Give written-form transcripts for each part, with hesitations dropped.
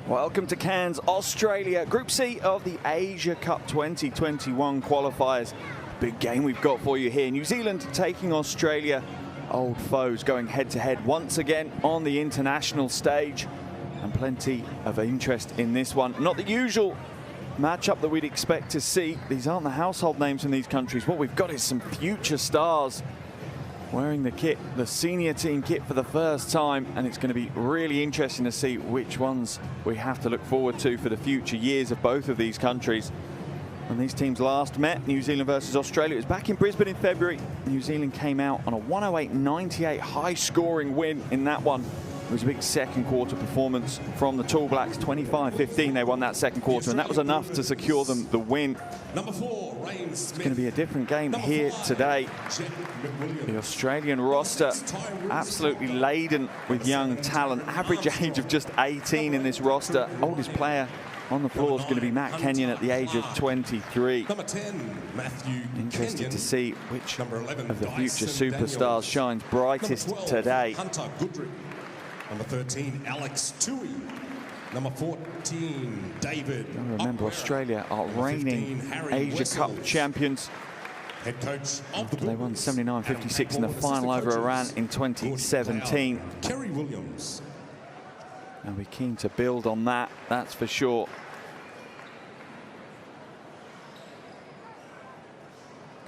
Welcome to Cairns, Australia, Group C of the Asia Cup 2021 qualifiers. Big game we've got for you here. New Zealand taking Australia, old foes going head to head once again on the international stage. And plenty of interest in this one. Not the usual matchup that we'd expect to see. These aren't the household names from these countries. What we've got is some future stars wearing the kit, the senior team kit for the first time, and it's going to be really interesting to see which ones we have to look forward to for the future years of both of these countries. When these teams last met, New Zealand versus Australia, it was back in Brisbane in February. New Zealand came out on a 108-98 high-scoring win in that one. It was a big second quarter performance from the Tall Blacks. 25-15 they won that second quarter, and that was enough to secure them the win. It's going to be a different game here today. The Australian roster absolutely laden with young talent. Average age of just 18 in this roster. Oldest player on the floor is going to be Matt Kenyon at the age of 23. Interested to see which of the future superstars shines brightest today. Number 13, Alex Tui. Number 14, David. Remember, Australia are reigning Asia Cup champions. Head coach after they won 79-56 in the final over Iran in 2017. Kerry Williams. And we're keen to build on that, that's for sure.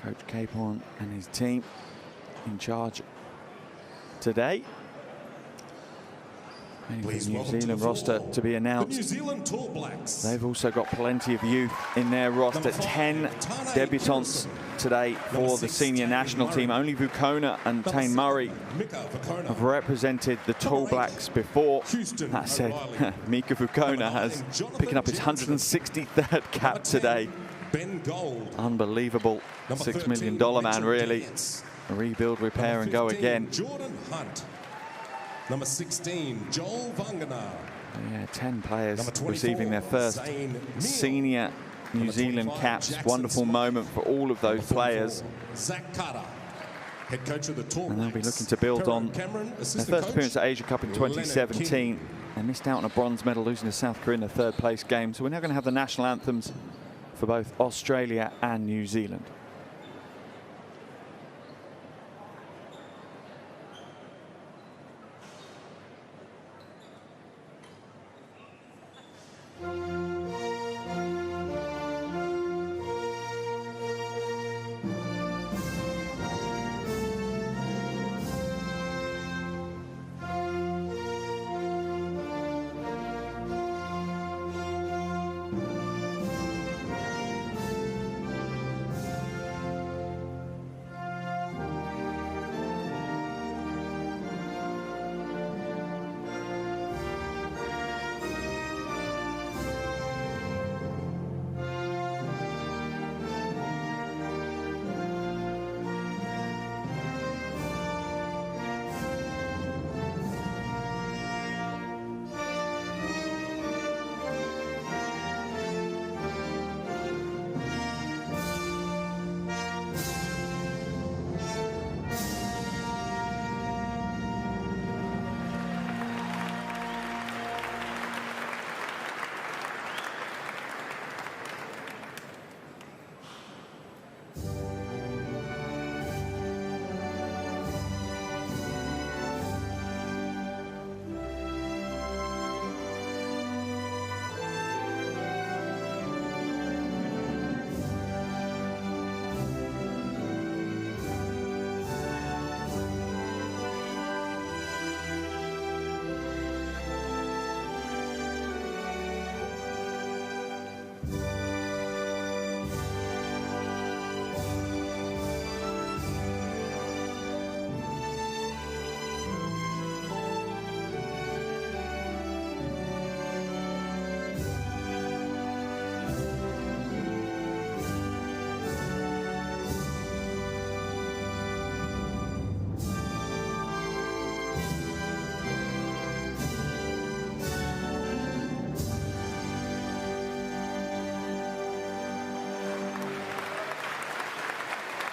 Coach Capon and his team in charge today. The New Zealand roster to be announced. New Zealand Tall Blacks. They've also got plenty of youth in their roster. 10 debutants today for the senior national team. Only Vukona and Tane Murray have represented the Tall Blacks before. That said, Mika Vukona has picking up his 163rd cap today. Unbelievable. $6 million man, really. Rebuild, repair, and go again. Number 16, Joel Vangana. Yeah, 10 players receiving their first senior New Zealand caps. Wonderful moment for all of those players. Zach Carter, head coach of the Tall Blacks. And they'll be looking to build on their first appearance at Asia Cup in 2017. They missed out on a bronze medal, losing to South Korea in the third place game. So we're now going to have the national anthems for both Australia and New Zealand.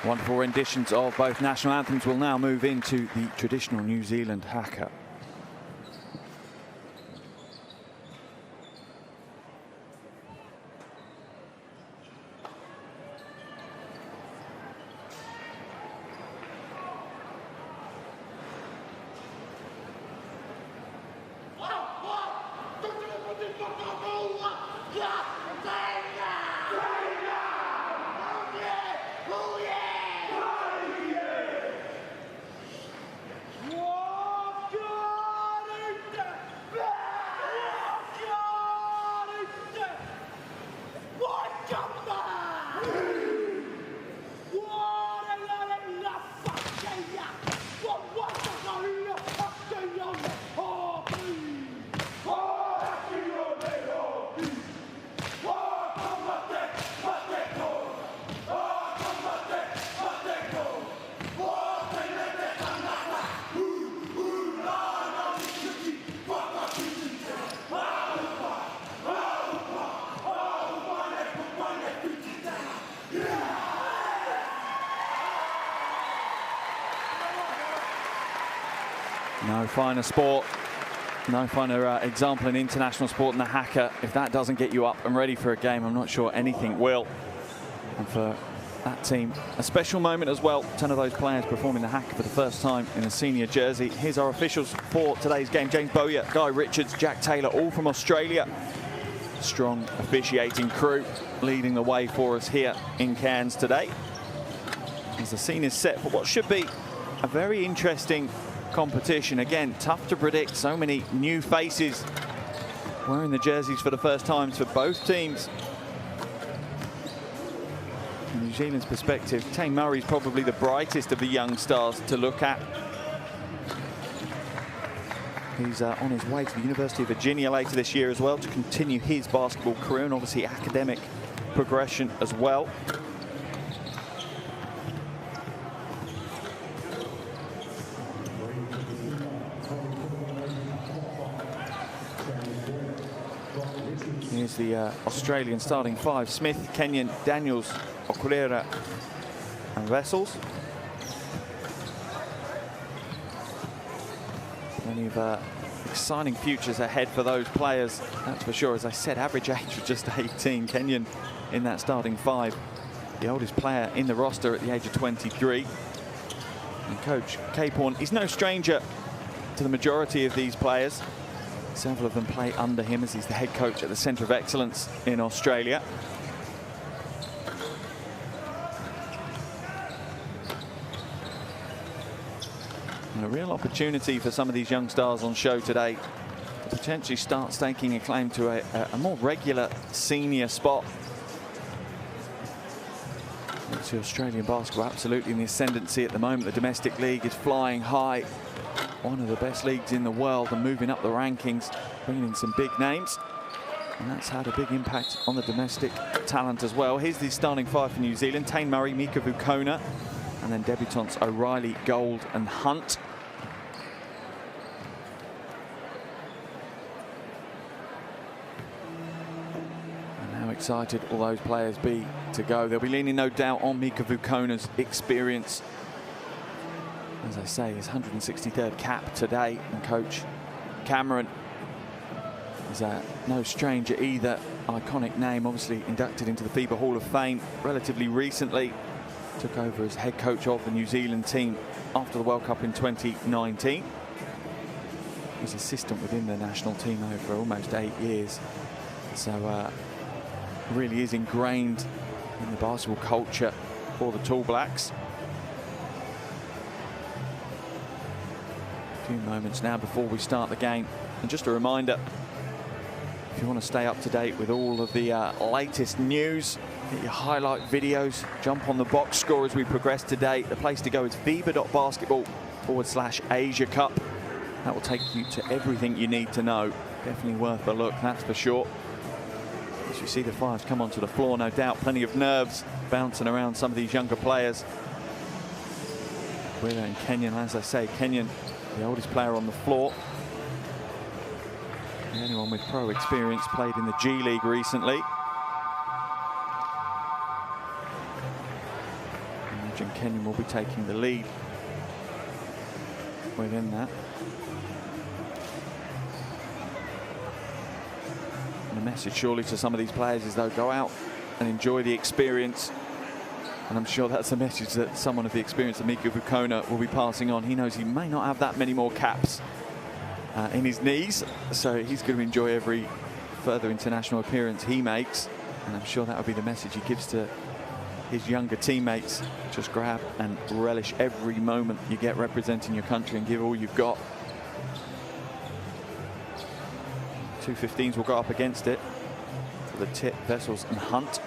Wonderful renditions of both national anthems. Will now move into the traditional New Zealand haka. No finer sport, no finer example in international sport than the haka. If that doesn't get you up and ready for a game, I'm not sure anything will. And for that team, a special moment as well. 10 of those players performing the haka for the first time in a senior jersey. Here's our officials for today's game. James Bowyer, Guy Richards, Jack Taylor, all from Australia. Strong officiating crew leading the way for us here in Cairns today, as the scene is set for what should be a very interesting competition. Again, tough to predict. So many new faces wearing the jerseys for the first times for both teams. From New Zealand's perspective, Tane Murray's probably the brightest of the young stars to look at. He's on his way to the University of Virginia later this year as well to continue his basketball career and obviously academic progression as well. Here's the Australian starting five: Smith, Kenyon, Daniels, Okulera and Vessels. Plenty of exciting futures ahead for those players, that's for sure. As I said, average age of just 18. Kenyon in that starting five, the oldest player in the roster at the age of 23. And Coach Capehorn, he's no stranger to the majority of these players. Several of them play under him as he's the head coach at the Centre of Excellence in Australia. And a real opportunity for some of these young stars on show today to potentially start staking a claim to a more regular senior spot. It's the Australian basketball absolutely in the ascendancy at the moment. The domestic league is flying high. One of the best leagues in the world and moving up the rankings, bringing in some big names. And that's had a big impact on the domestic talent as well. Here's the starting five for New Zealand: Tane Murray, Mika Vukona, and then debutants O'Reilly, Gold and Hunt. And how excited will those players be to go. They'll be leaning no doubt on Mika Vukona's experience. As I say, his 163rd cap today, and Coach Cameron is no stranger either. Iconic name, obviously inducted into the FIBA Hall of Fame relatively recently. Took over as head coach of the New Zealand team after the World Cup in 2019. He was assistant within the national team over for almost 8 years. So really is ingrained in the basketball culture for the Tall Blacks. Few moments now before we start the game, and just a reminder, if you want to stay up to date with all of the latest news, get your highlight videos, jump on the box score as we progress today. The place to go is FIBA.basketball/Asia Cup. That will take you to everything you need to know. Definitely worth a look, that's for sure. As you see the Fives come onto the floor, no doubt plenty of nerves bouncing around some of these younger players. Wheeler and Kenyon, as I say, Kenyon, the oldest player on the floor. The only one with pro experience, played in the G League recently. I imagine Kenyon will be taking the lead within that. And the message surely to some of these players is they'll go out and enjoy the experience. And I'm sure that's a message that someone of the experience of Mika Vukona will be passing on. He knows he may not have that many more caps in his knees, so he's going to enjoy every further international appearance he makes. And I'm sure that would be the message he gives to his younger teammates. Just grab and relish every moment you get representing your country and give all you've got. 215s will go up against it for the tip, Vessels and Hunt.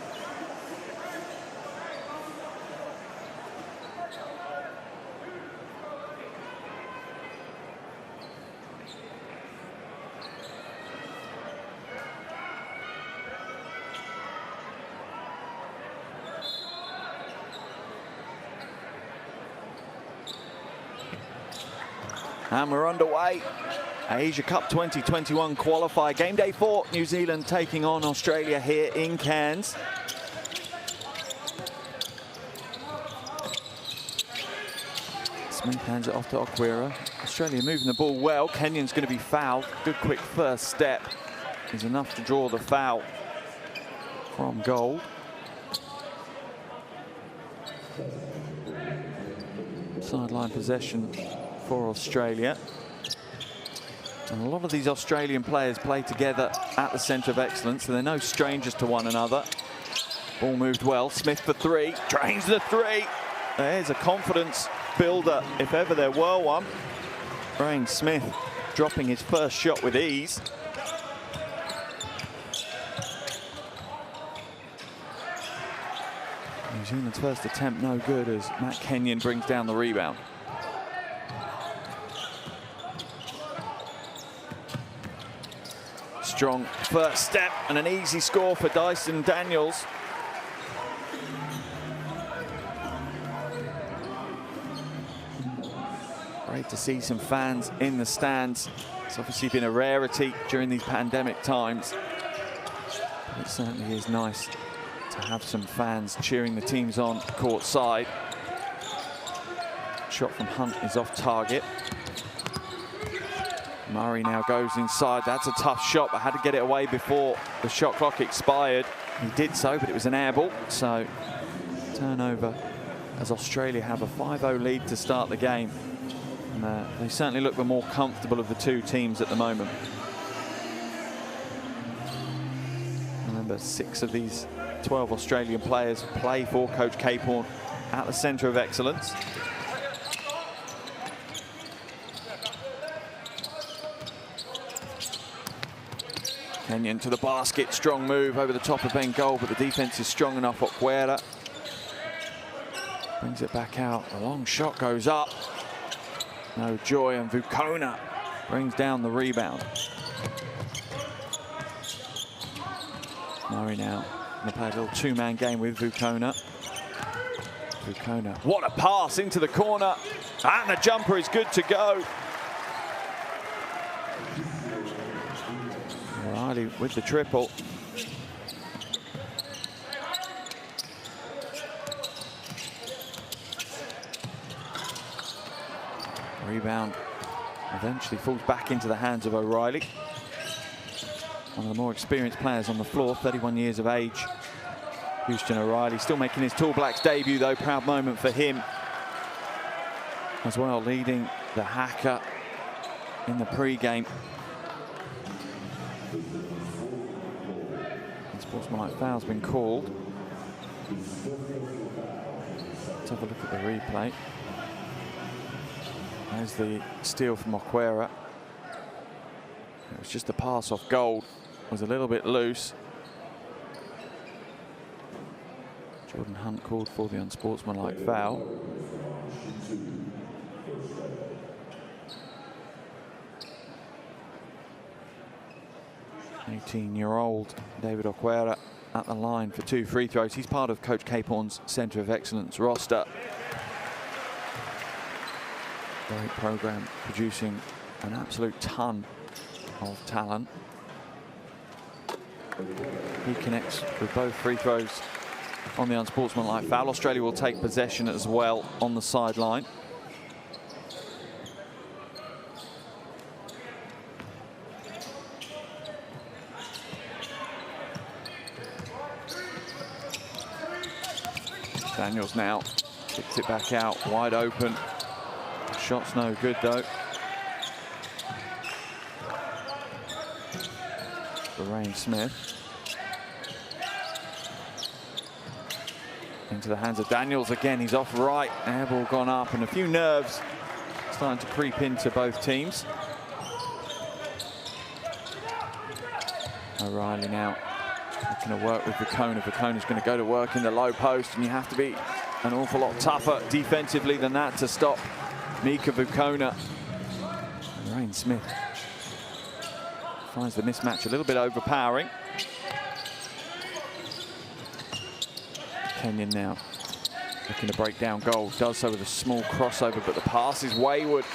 And we're underway. Asia Cup 2021 qualifier. Game day 4, New Zealand taking on Australia here in Cairns. Smith hands it off to Okwira. Australia moving the ball well. Kenyan's going to be fouled. Good quick first step is enough to draw the foul from Gold. Sideline possession for Australia. And a lot of these Australian players play together at the centre of excellence, so they're no strangers to one another. Ball moved well. Smith for 3, drains the 3. There's a confidence builder, if ever there were one. Brain Smith dropping his first shot with ease. New Zealand's first attempt no good as Matt Kenyon brings down the rebound. Strong first step and an easy score for Dyson Daniels. Great to see some fans in the stands. It's obviously been a rarity during these pandemic times. But it certainly is nice to have some fans cheering the teams on courtside. Shot from Hunt is off target. Murray now goes inside. That's a tough shot, but had to get it away before the shot clock expired. He did so, but it was an air ball. So turnover as Australia have a 5-0 lead to start the game. And they certainly look the more comfortable of the two teams at the moment. Remember, 6 of these 12 Australian players play for Coach Capehorn at the centre of excellence. Kenyon to the basket, strong move over the top of Ben Gold, but the defense is strong enough. Okwira brings it back out. A long shot goes up. No joy, and Vukona brings down the rebound. Murray now going to play a little two-man game with Vukona. Vukona, what a pass into the corner, and the jumper is good to go. Riley with the triple. Rebound eventually falls back into the hands of O'Reilly. One of the more experienced players on the floor, 31 years of age. Houston O'Reilly still making his Tall Blacks debut though, proud moment for him. As well, leading the haka in the pre-game. Sportsmanlike foul's been called. Let's have a look at the replay. There's the steal from Okwira. It was just a pass off Gold. It was a little bit loose. Jordan Hunt called for the unsportsmanlike foul. '18-year-old David Okwira at the line for 2 free throws. He's part of Coach Capehorn's Centre of Excellence roster. Great program, producing an absolute ton of talent. He connects with both free throws on the unsportsmanlike foul. Australia will take possession as well on the sideline. Daniels now kicks it back out, wide open. Shot's no good though. for Rain Smith. Into the hands of Daniels again. He's off right. Airball gone up, and a few nerves starting to creep into both teams. O'Reilly now looking to work with Vukona. Vukona's going to go to work in the low post, and you have to be an awful lot tougher defensively than that to stop Mika Vukona. And Rain Smith finds the mismatch a little bit overpowering. Kenyon now looking to break down goal. Does so with a small crossover, but the pass is wayward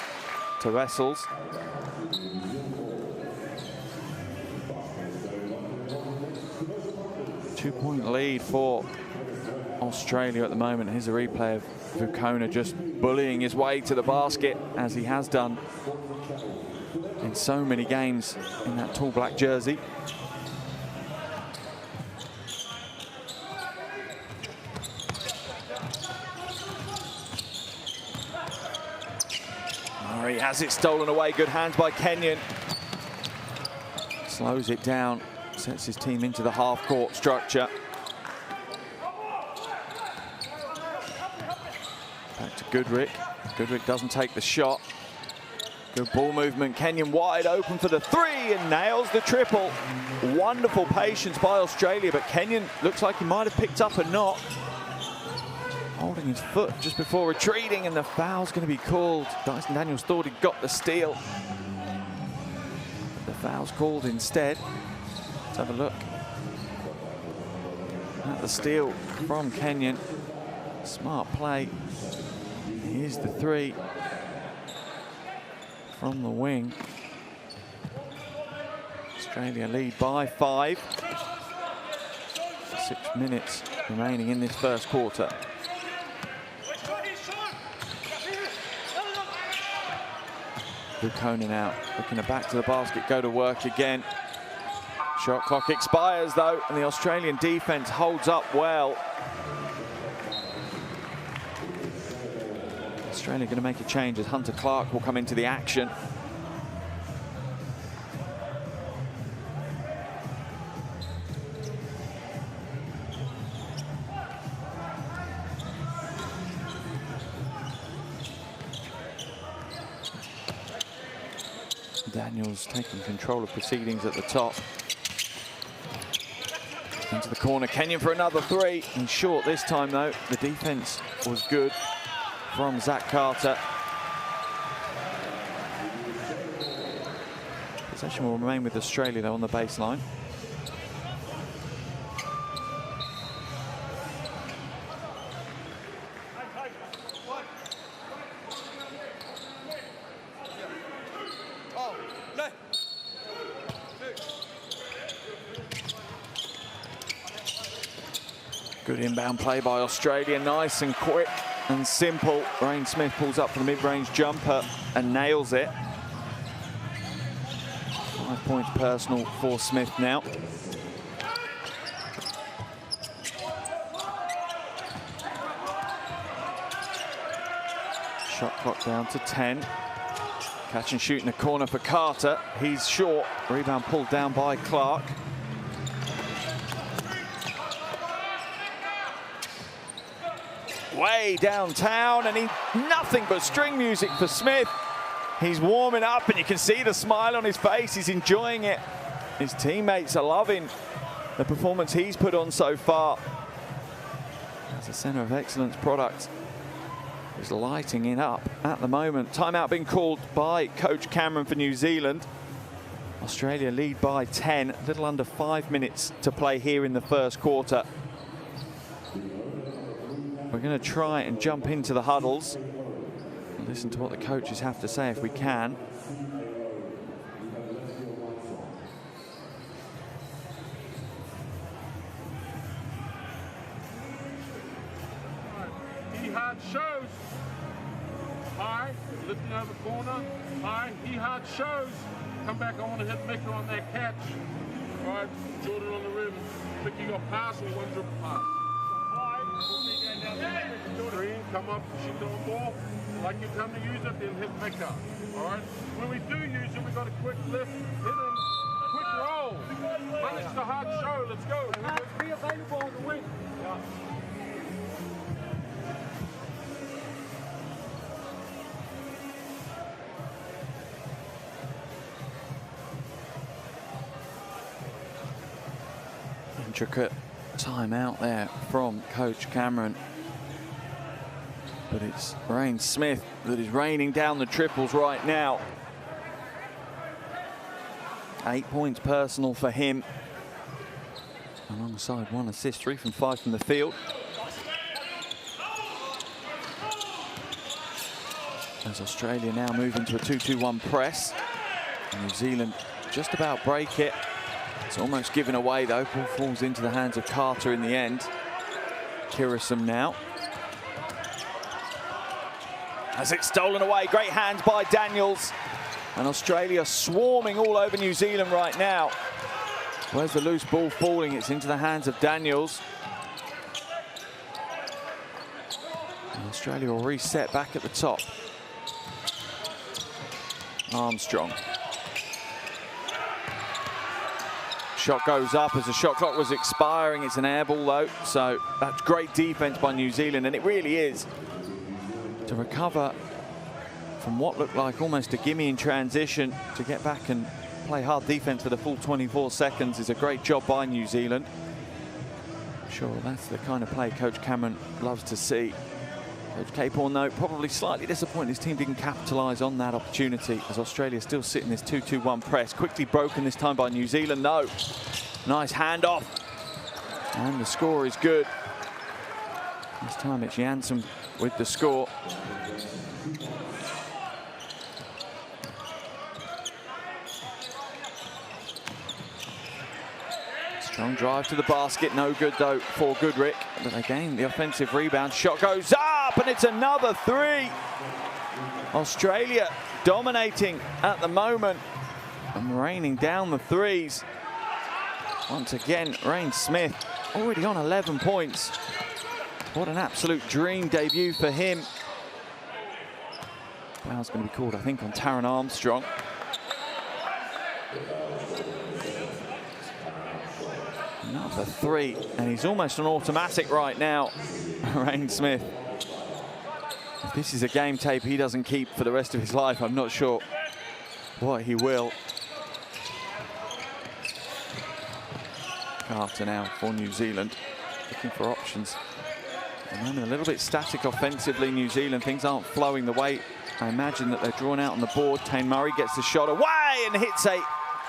to Wessels. Two-point lead for Australia at the moment. Here's a replay of Vukona just bullying his way to the basket, as he has done in so many games in that tall black jersey. He has it stolen away. Good hands by Kenyon. Slows it down. Sets his team into the half-court structure. Back to Goodrick. Goodrick doesn't take the shot. Good ball movement. Kenyon wide open for the three and nails the triple. Wonderful patience by Australia, but Kenyon looks like he might have picked up a knock. Holding his foot just before retreating, and the foul's going to be called. Dyson Daniels thought he'd got the steal. The foul's called instead. Let's have a look at the steal from Kenyon. Smart play. Here's the three from the wing. Australia lead by 5. 6 minutes remaining in this first quarter. Vukona now looking to back to the basket, go to work again. Shot clock expires though, and the Australian defense holds up well. Australia going to make a change as Hunter Clark will come into the action. Daniels taking control of proceedings at the top. Into the corner, Kenyon for another three. He's short this time though. The defense was good from Zach Carter. Possession will remain with Australia though on the baseline. Good inbound play by Australia, nice and quick and simple. Rain Smith pulls up for the mid-range jumper and nails it. 5 points personal for Smith now. Shot clock down to 10. Catch and shoot in the corner for Carter. He's short. Rebound pulled down by Clark. Way downtown, and nothing but string music for Smith. He's warming up, and you can see the smile on his face. He's enjoying it. His teammates are loving the performance he's put on so far. As a Centre of Excellence product is lighting it up at the moment. Timeout being called by Coach Cameron for New Zealand. Australia lead by 10, a little under 5 minutes to play here in the first quarter. We're going to try and jump into the huddles and listen to what the coaches have to say if we can. He hard shows. High, lifting over corner. High, he hard shows. Come back, I want to hit Mika on that catch. All right, Jordan on the rim. Pick your pass or one dribble pass. Green, come up, shoot on ball. Like you come to use it, then hit Mika. All right. When we do use it, we got a quick lift, hit him, quick roll. let's go. Be available on the wing. Yeah. Intricate timeout there from Coach Cameron. But it's Rain Smith that is raining down the triples right now. 8 points personal for him. Alongside 1 assist, 3 from 5 from the field. As Australia now move into a 2-2-1 press. New Zealand just about break it. It's almost given away though. Ball falls into the hands of Carter in the end. Kirisham now. As it's stolen away, great hands by Daniels. And Australia swarming all over New Zealand right now. Where's the loose ball falling? It's into the hands of Daniels. And Australia will reset back at the top. Armstrong. Shot goes up as the shot clock was expiring. It's an air ball though, so that's great defense by New Zealand, and it really is. To recover from what looked like almost a gimme in transition, to get back and play hard defense for the full 24 seconds is a great job by New Zealand. Sure, that's the kind of play Coach Cameron loves to see. Coach Capehorn, though, probably slightly disappointed his team didn't capitalise on that opportunity, as Australia still sit in this 2-2-1 press. Quickly broken this time by New Zealand, though. Nice handoff. And the score is good. This time it's Janssen with the score. Strong drive to the basket, no good though for Goodrick. But again, the offensive rebound, shot goes up, and it's another 3. Australia dominating at the moment and raining down the 3s. Once again, Rain Smith already on 11 points. What an absolute dream debut for him. Foul's going to be called, I think, on Taron Armstrong. Another 3, and he's almost on automatic right now, Rain Smith. If this is a game tape he doesn't keep for the rest of his life, I'm not sure what he will. Carter now for New Zealand, looking for options. At the moment, a little bit static offensively, New Zealand. Things aren't flowing the way I imagine that they're drawn out on the board. Tane Murray gets the shot away and hits a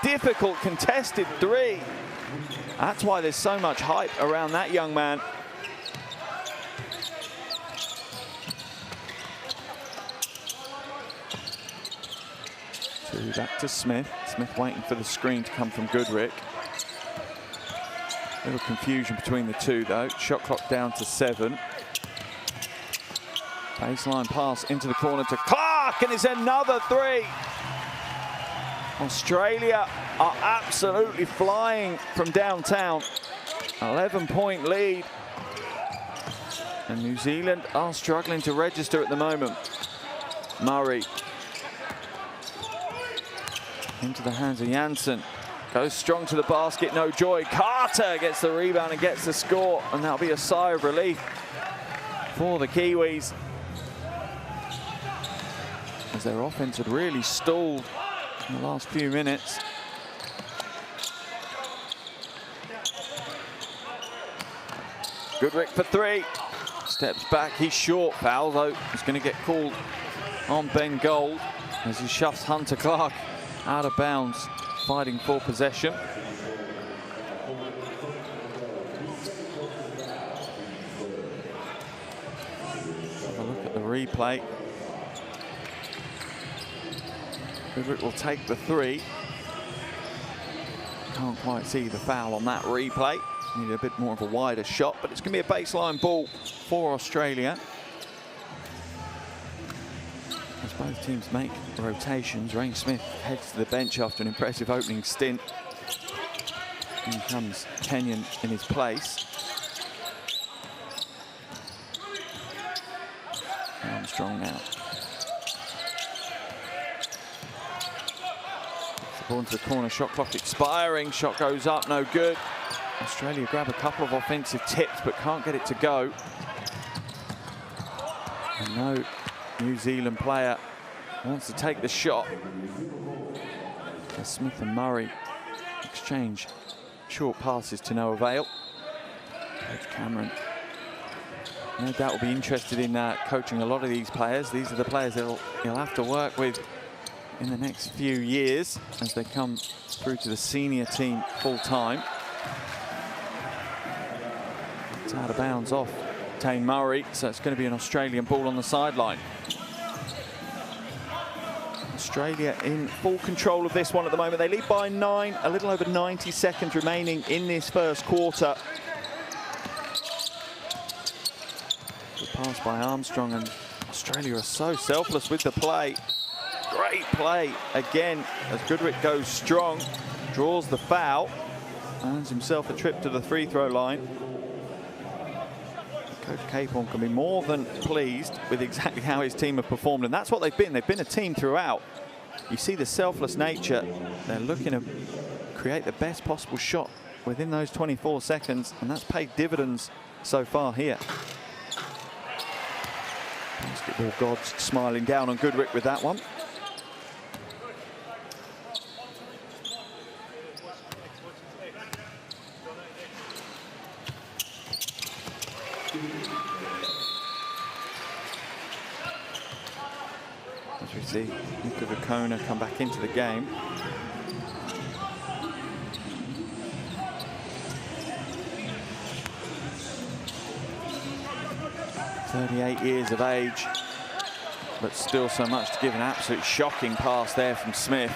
difficult contested 3. That's why there's so much hype around that young man. Two back to Smith. Smith waiting for the screen to come from Goodrick. A little confusion between the two though. Shot clock down to 7. Baseline pass into the corner to Clark, and it's another 3. Australia are absolutely flying from downtown. 11-point lead. And New Zealand are struggling to register at the moment. Murray. Into the hands of Janssen. Goes strong to the basket, no joy. Carter gets the rebound and gets the score. And that'll be a sigh of relief for the Kiwis, as their offense had really stalled in the last few minutes. Goodrick for 3. Steps back, he's short. Foul though, he's going to get called on Ben Gold as he shoves Hunter Clark out of bounds, fighting for possession. Have a look at the replay. Goodrick will take the 3. Can't quite see the foul on that replay. Need a bit more of a wider shot, but it's going to be a baseline ball for Australia. As both teams make rotations, Rain Smith heads to the bench after an impressive opening stint. In comes Kenyon in his place. Armstrong now. Ball into the corner, shot clock expiring. Shot goes up, no good. Australia grab a couple of offensive tips, but can't get it to go. And no New Zealand player wants to take the shot. As Smith and Murray exchange short passes to no avail. Coach Cameron, no doubt, will be interested in coaching a lot of these players. These are the players that he'll have to work with in the next few years as they come through to the senior team full time. It's out of bounds off Tane Murray, so it's going to be an Australian ball on the sideline. Australia in full control of this one at the moment. They lead by 9, a little over 90 seconds remaining in this first quarter. Good pass by Armstrong, and Australia are so selfless with the play. Great play again as Goodrick goes strong, draws the foul, earns himself a trip to the free throw line. Coach Capon can be more than pleased with exactly how his team have performed, and that's what they've been. They've been a team throughout. You see the selfless nature. They're looking to create the best possible shot within those 24 seconds, and that's paid dividends so far here. Basketball gods smiling down on Goodrick with that one. As we see Nicola come back into the game. "38 years of age, but still so much to give." An absolute shocking pass there from Smith.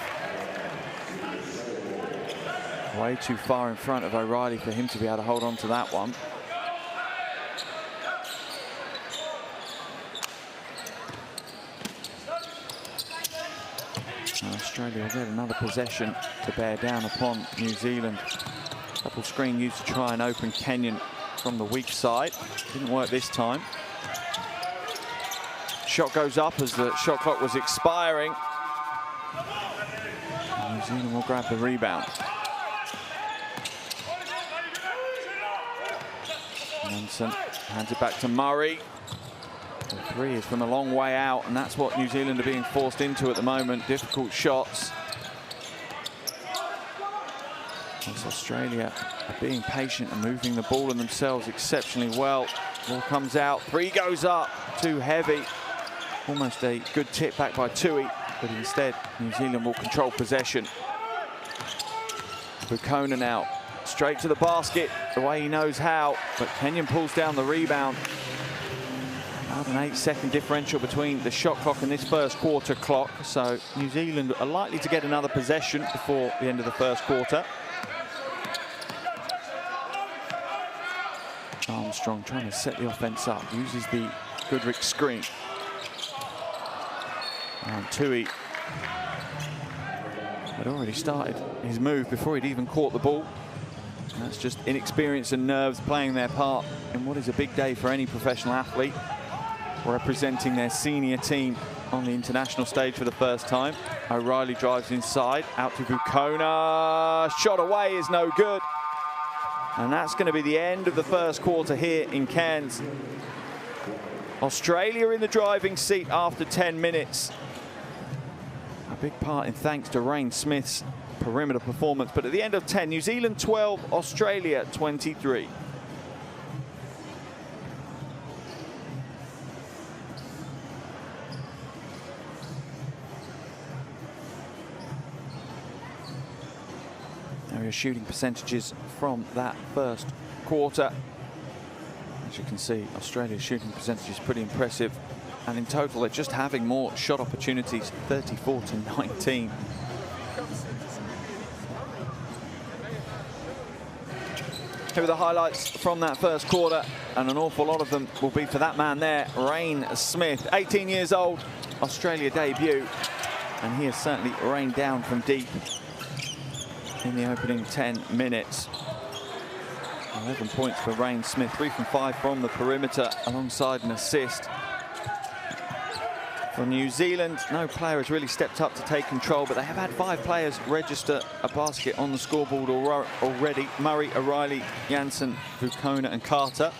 Way too far in front of O'Reilly for him to be able to hold on to that one. Australia will get another possession to bear down upon New Zealand. Double screen used to try and open Kenyon from the weak side. Didn't work this time. Shot goes up as the shot clock was expiring. And New Zealand will grab the rebound. Munson hands it back to Murray. The three is from a long way out, and that's what New Zealand are being forced into at the moment. Difficult shots. As Australia are being patient and moving the ball and themselves exceptionally well. Ball comes out, three goes up, too heavy. Almost a good tip back by Tui, but instead New Zealand will control possession. Bukona now, straight to the basket, the way he knows how, but Kenyon pulls down the rebound. About an 8-second differential between the shot clock and this first quarter clock, so New Zealand are likely to get another possession before the end of the first quarter. Armstrong trying to set the offense up, uses the Goodrick screen. And Tui had already started his move before he'd even caught the ball. And that's just inexperience and nerves playing their part in what is a big day for any professional athlete, representing their senior team on the international stage for the first time. O'Reilly drives inside, out to Bukona. Shot away is no good. And that's going to be the end of the first quarter here in Cairns. Australia in the driving seat after 10 minutes. A big part in thanks to Rain Smith's perimeter performance. But at the end of 10, New Zealand 12, Australia 23. Area shooting percentages from that first quarter. As you can see, Australia's shooting percentage is pretty impressive. And in total, they're just having more shot opportunities, 34-19. Here are the highlights from that first quarter, and an awful lot of them will be for that man there, Rain Smith. 18 years old, Australia debut, and he has certainly rained down from deep in the opening 10 minutes. 11 points for Rain Smith, 3 from 5 from the perimeter, alongside an assist. For New Zealand, no player has really stepped up to take control, but they have had 5 players register a basket on the scoreboard already. Murray, O'Reilly, Jansen, Vukona and Carter.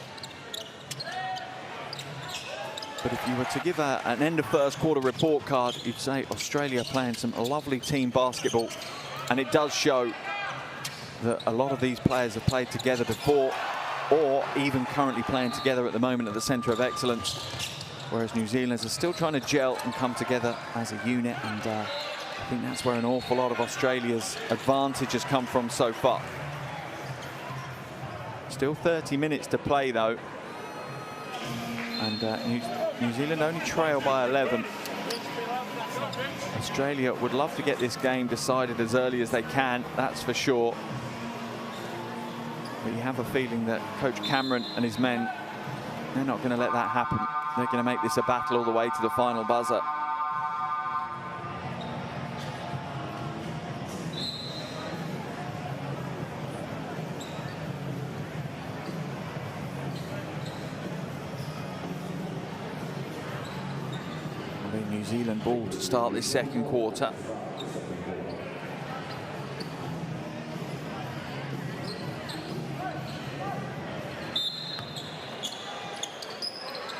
But if you were to give an end of first quarter report card, you'd say Australia playing some lovely team basketball. And it does show that a lot of these players have played together before, or even currently playing together at the moment at the centre of excellence. Whereas New Zealanders are still trying to gel and come together as a unit, and I think that's where an awful lot of Australia's advantage has come from so far. Still 30 minutes to play though, and New Zealand only trail by 11. Australia would love to get this game decided as early as they can, that's for sure. But you have a feeling that Coach Cameron and his men, they're not going to let that happen. They're going to make this a battle all the way to the final buzzer. The New Zealand ball to start this second quarter.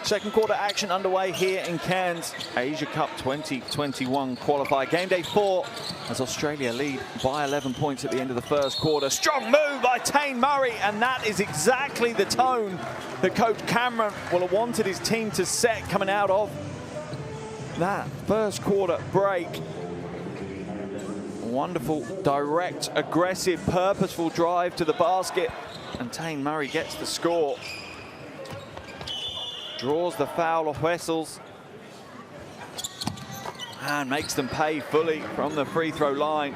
Second quarter action underway here in Cairns. Asia Cup 2021 qualifier. Game day 4 as Australia lead by 11 points at the end of the first quarter. Strong move by Taine Murray, and that is exactly the tone that Coach Cameron will have wanted his team to set coming out of that first quarter break. Wonderful, direct, aggressive, purposeful drive to the basket, and Taine Murray gets the score. Draws the foul off Wessels and makes them pay fully from the free throw line.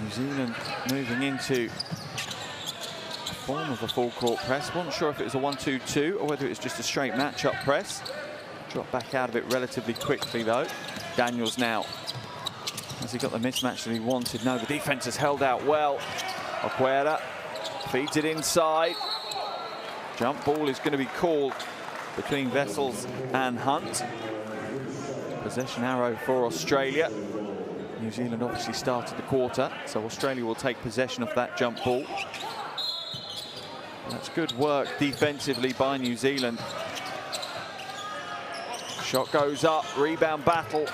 New Zealand moving into a form of a full court press. Wasn't sure if it was a 1-2-2 or whether it was just a straight matchup press. Dropped back out of it relatively quickly though. Daniels now. Has he got the mismatch that he wanted? No, the defense has held out well. Okwera feeds it inside. Jump ball is going to be called between Wessels and Hunt. Possession arrow for Australia. New Zealand obviously started the quarter, so Australia will take possession of that jump ball. That's good work defensively by New Zealand. Shot goes up, rebound battle.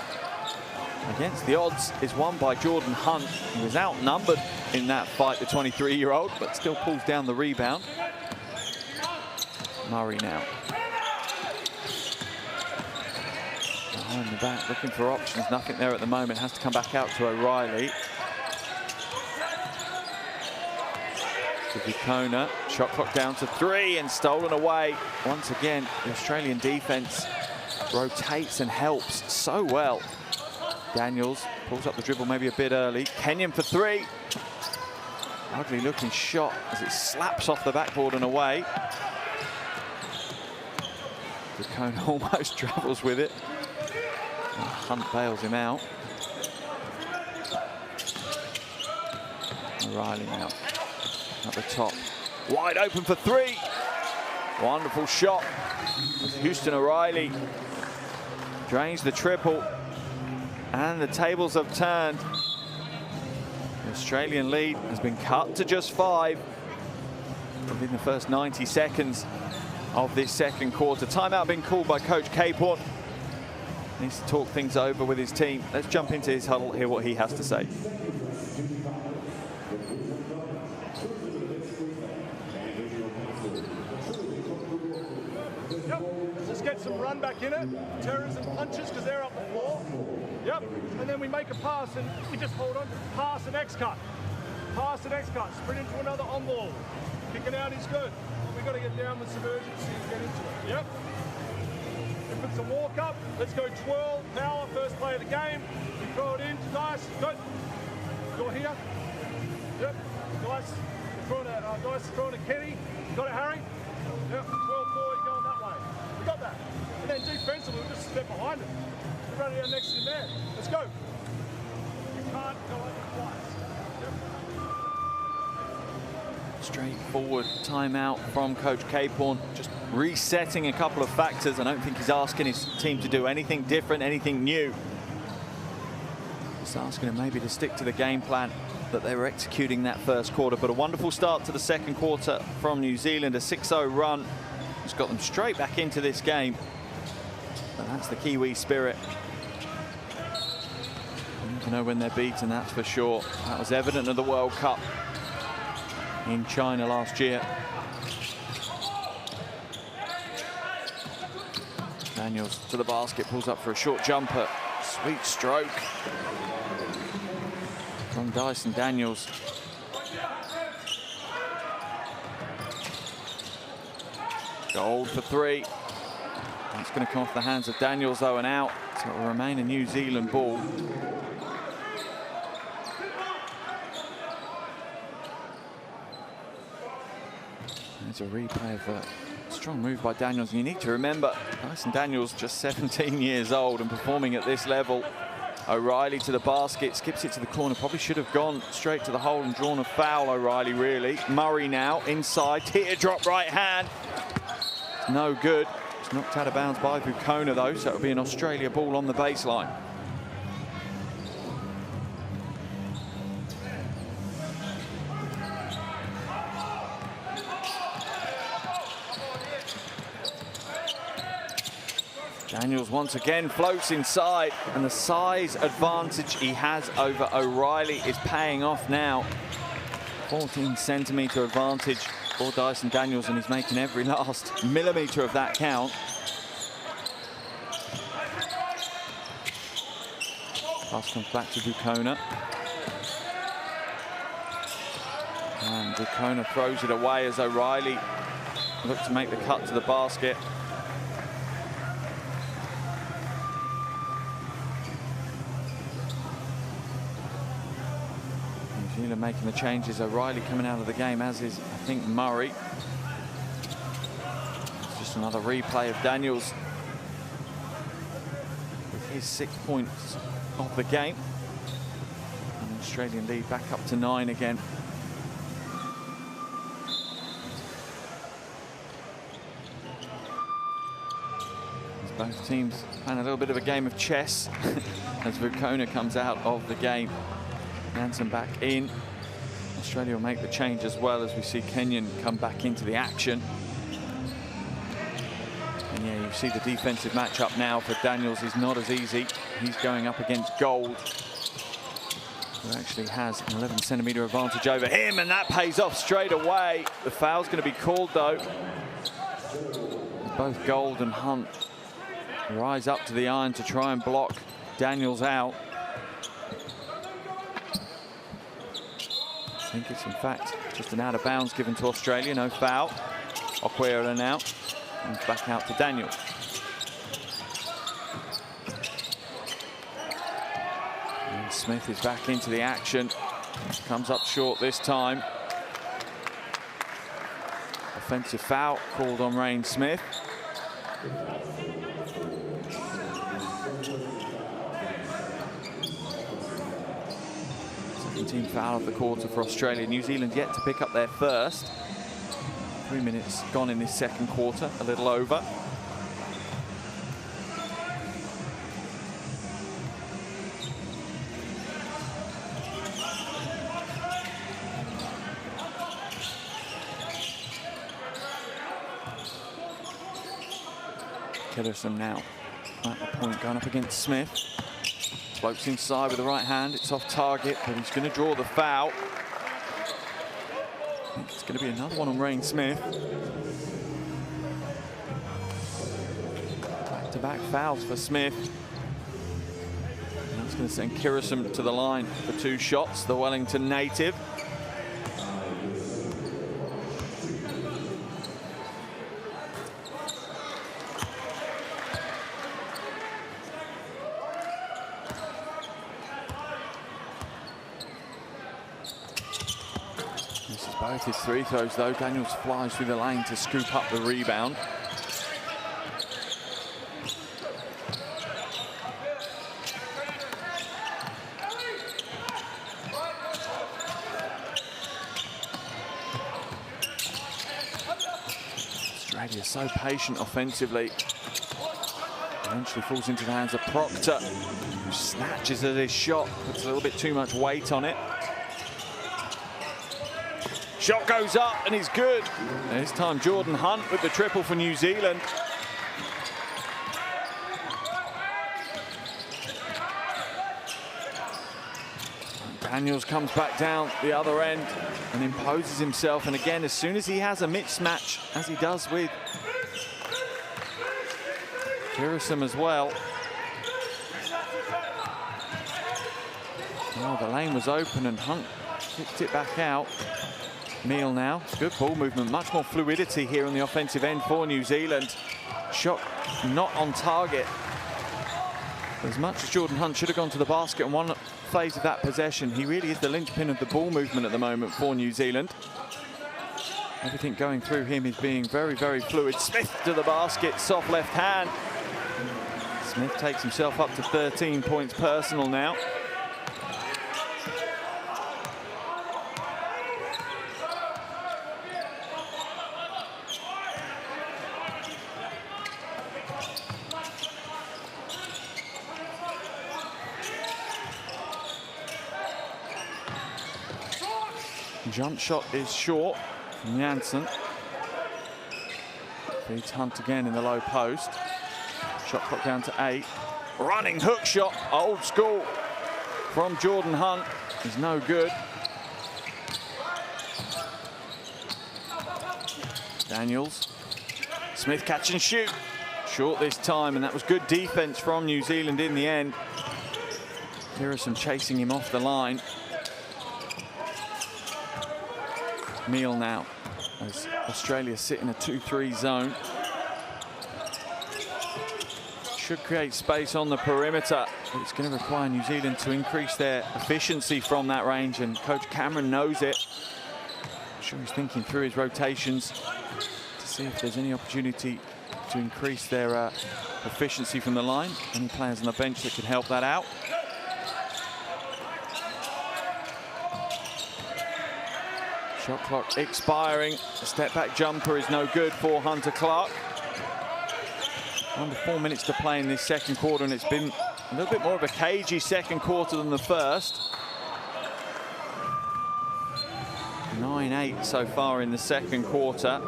Against the odds is won by Jordan Hunt. He was outnumbered in that fight, the 23-year-old, but still pulls down the rebound. Murray now. Behind the back, looking for options. Nothing there at the moment. Has to come back out to O'Reilly. To Vukona. Shot clock down to 3 and stolen away. Once again, the Australian defense rotates and helps so well. Daniels pulls up the dribble maybe a bit early. Kenyon for 3. Ugly looking shot as it slaps off the backboard and away. Vukona almost travels with it. And Hunt bails him out. O'Reilly now at the top. Wide open for 3. Wonderful shot. As Houston O'Reilly drains the triple. And the tables have turned. The Australian lead has been cut to just 5 within the first 90 seconds of this second quarter. Timeout being called by Coach Capehorn. Needs to talk things over with his team. Let's jump into his huddle, hear what he has to say. Yep, let's get some run back in it. Terrorism punches because they're up the floor. Yep, and then we make a pass and we just hold on. Pass and X-cut. Pass and X-cut. Sprint into another on ball. Kicking out is good. We've got to get down with some urgency and get into it. Yep. If it's a walk-up, let's go twirl, power, first play of the game. We throw it in, nice, good. Go here. Yep, nice. Nice throwing a Kenny. Got it, Harry? Yep, 12-4, you're going that way. We got that. And then defensively, we'll just step behind it. We're running down next to the man. Let's go. You can't go over twice. Yep. straightforward timeout from Coach Caporn, just resetting a couple of factors. I don't think he's asking his team to do anything different, anything new. Just asking him maybe to stick to the game plan that they were executing that first quarter. But a wonderful start to the second quarter from New Zealand, a 6-0 run. It's got them straight back into this game. And that's the Kiwi spirit. You know when they're beaten, that's for sure. That was evident at the World Cup in China last year. Daniels to the basket, pulls up for a short jumper. Sweet stroke from Dyson Daniels. Gold for three. That's going to come off the hands of Daniels though and out. So it will remain a New Zealand ball. There's a replay of a strong move by Daniels. And you need to remember, Dyson Daniels just 17 years old and performing at this level. O'Reilly to the basket, skips it to the corner. Probably should have gone straight to the hole and drawn a foul, O'Reilly, really. Murray now inside, teardrop right hand. It's no good. It's knocked out of bounds by Vukona, though, so it'll be an Australia ball on the baseline. Daniels once again floats inside, and the size advantage he has over O'Reilly is paying off now. 14-centimetre advantage for Dyson Daniels, and he's making every last millimetre of that count. Pass comes back to Vukona. And Vukona throws it away as O'Reilly looks to make the cut to the basket. New Zealand making the changes. O'Reilly coming out of the game, as is, I think, Murray. It's just another replay of Daniels with his 6 points of the game. And the Australian lead back up to 9 again. Both teams playing a little bit of a game of chess as Vukona comes out of the game. Nansen back in. Australia will make the change as well as we see Kenyon come back into the action. And yeah, you see the defensive matchup now for Daniels is not as easy. He's going up against Gold, who actually has an 11-centimetre advantage over him, and that pays off straight away. The foul's going to be called though. Both Gold and Hunt rise up to the iron to try and block Daniels out. I think it's in fact just an out of bounds given to Australia, no foul. Okwera now, and back out to Daniels. And Smith is back into the action, comes up short this time. Offensive foul called on Rain Smith. Team foul of the quarter for Australia. New Zealand yet to pick up their first. 3 minutes gone in this second quarter, a little over. Tillerson now at the point, going up against Smith. Floats inside with the right hand. It's off target, but he's going to draw the foul. I think it's going to be another one on Rain Smith. Back-to-back fouls for Smith. And that's going to send Kirison to the line for 2 shots, the Wellington native. Both his 3 throws though. Daniels flies through the lane to scoop up the rebound. Australia so patient offensively. Eventually falls into the hands of Proctor, who snatches at his shot, puts a little bit too much weight on it. Shot goes up and he's good. This time Jordan Hunt with the triple for New Zealand. Daniels comes back down the other end and imposes himself. And again, as soon as he has a mismatch, as he does with Kirisham as well. Oh, the lane was open and Hunt kicked it back out. Meal now, good ball movement, much more fluidity here on the offensive end for New Zealand. Shot not on target. As much as Jordan Hunt should have gone to the basket in one phase of that possession, he really is the linchpin of the ball movement at the moment for New Zealand. Everything going through him is being very, very fluid. Smith to the basket, soft left hand. Smith takes himself up to 13 points personal now. Jump shot is short from Janssen. Feeds Hunt again in the low post. Shot clock down to 8. Running hook shot, old school, from Jordan Hunt is no good. Daniels. Smith catch and shoot. Short this time, and that was good defense from New Zealand in the end. Kirisham chasing him off the line. Meal now, as Australia sit in a 2-3 zone. Should create space on the perimeter, but it's going to require New Zealand to increase their efficiency from that range, and Coach Cameron knows it. I'm sure he's thinking through his rotations to see if there's any opportunity to increase their efficiency from the line. Any players on the bench that could help that out. Shot clock expiring. A step back jumper is no good for Hunter Clark. Under 4 minutes to play in this second quarter, and it's been a little bit more of a cagey second quarter than the first. 9-8 so far in the second quarter.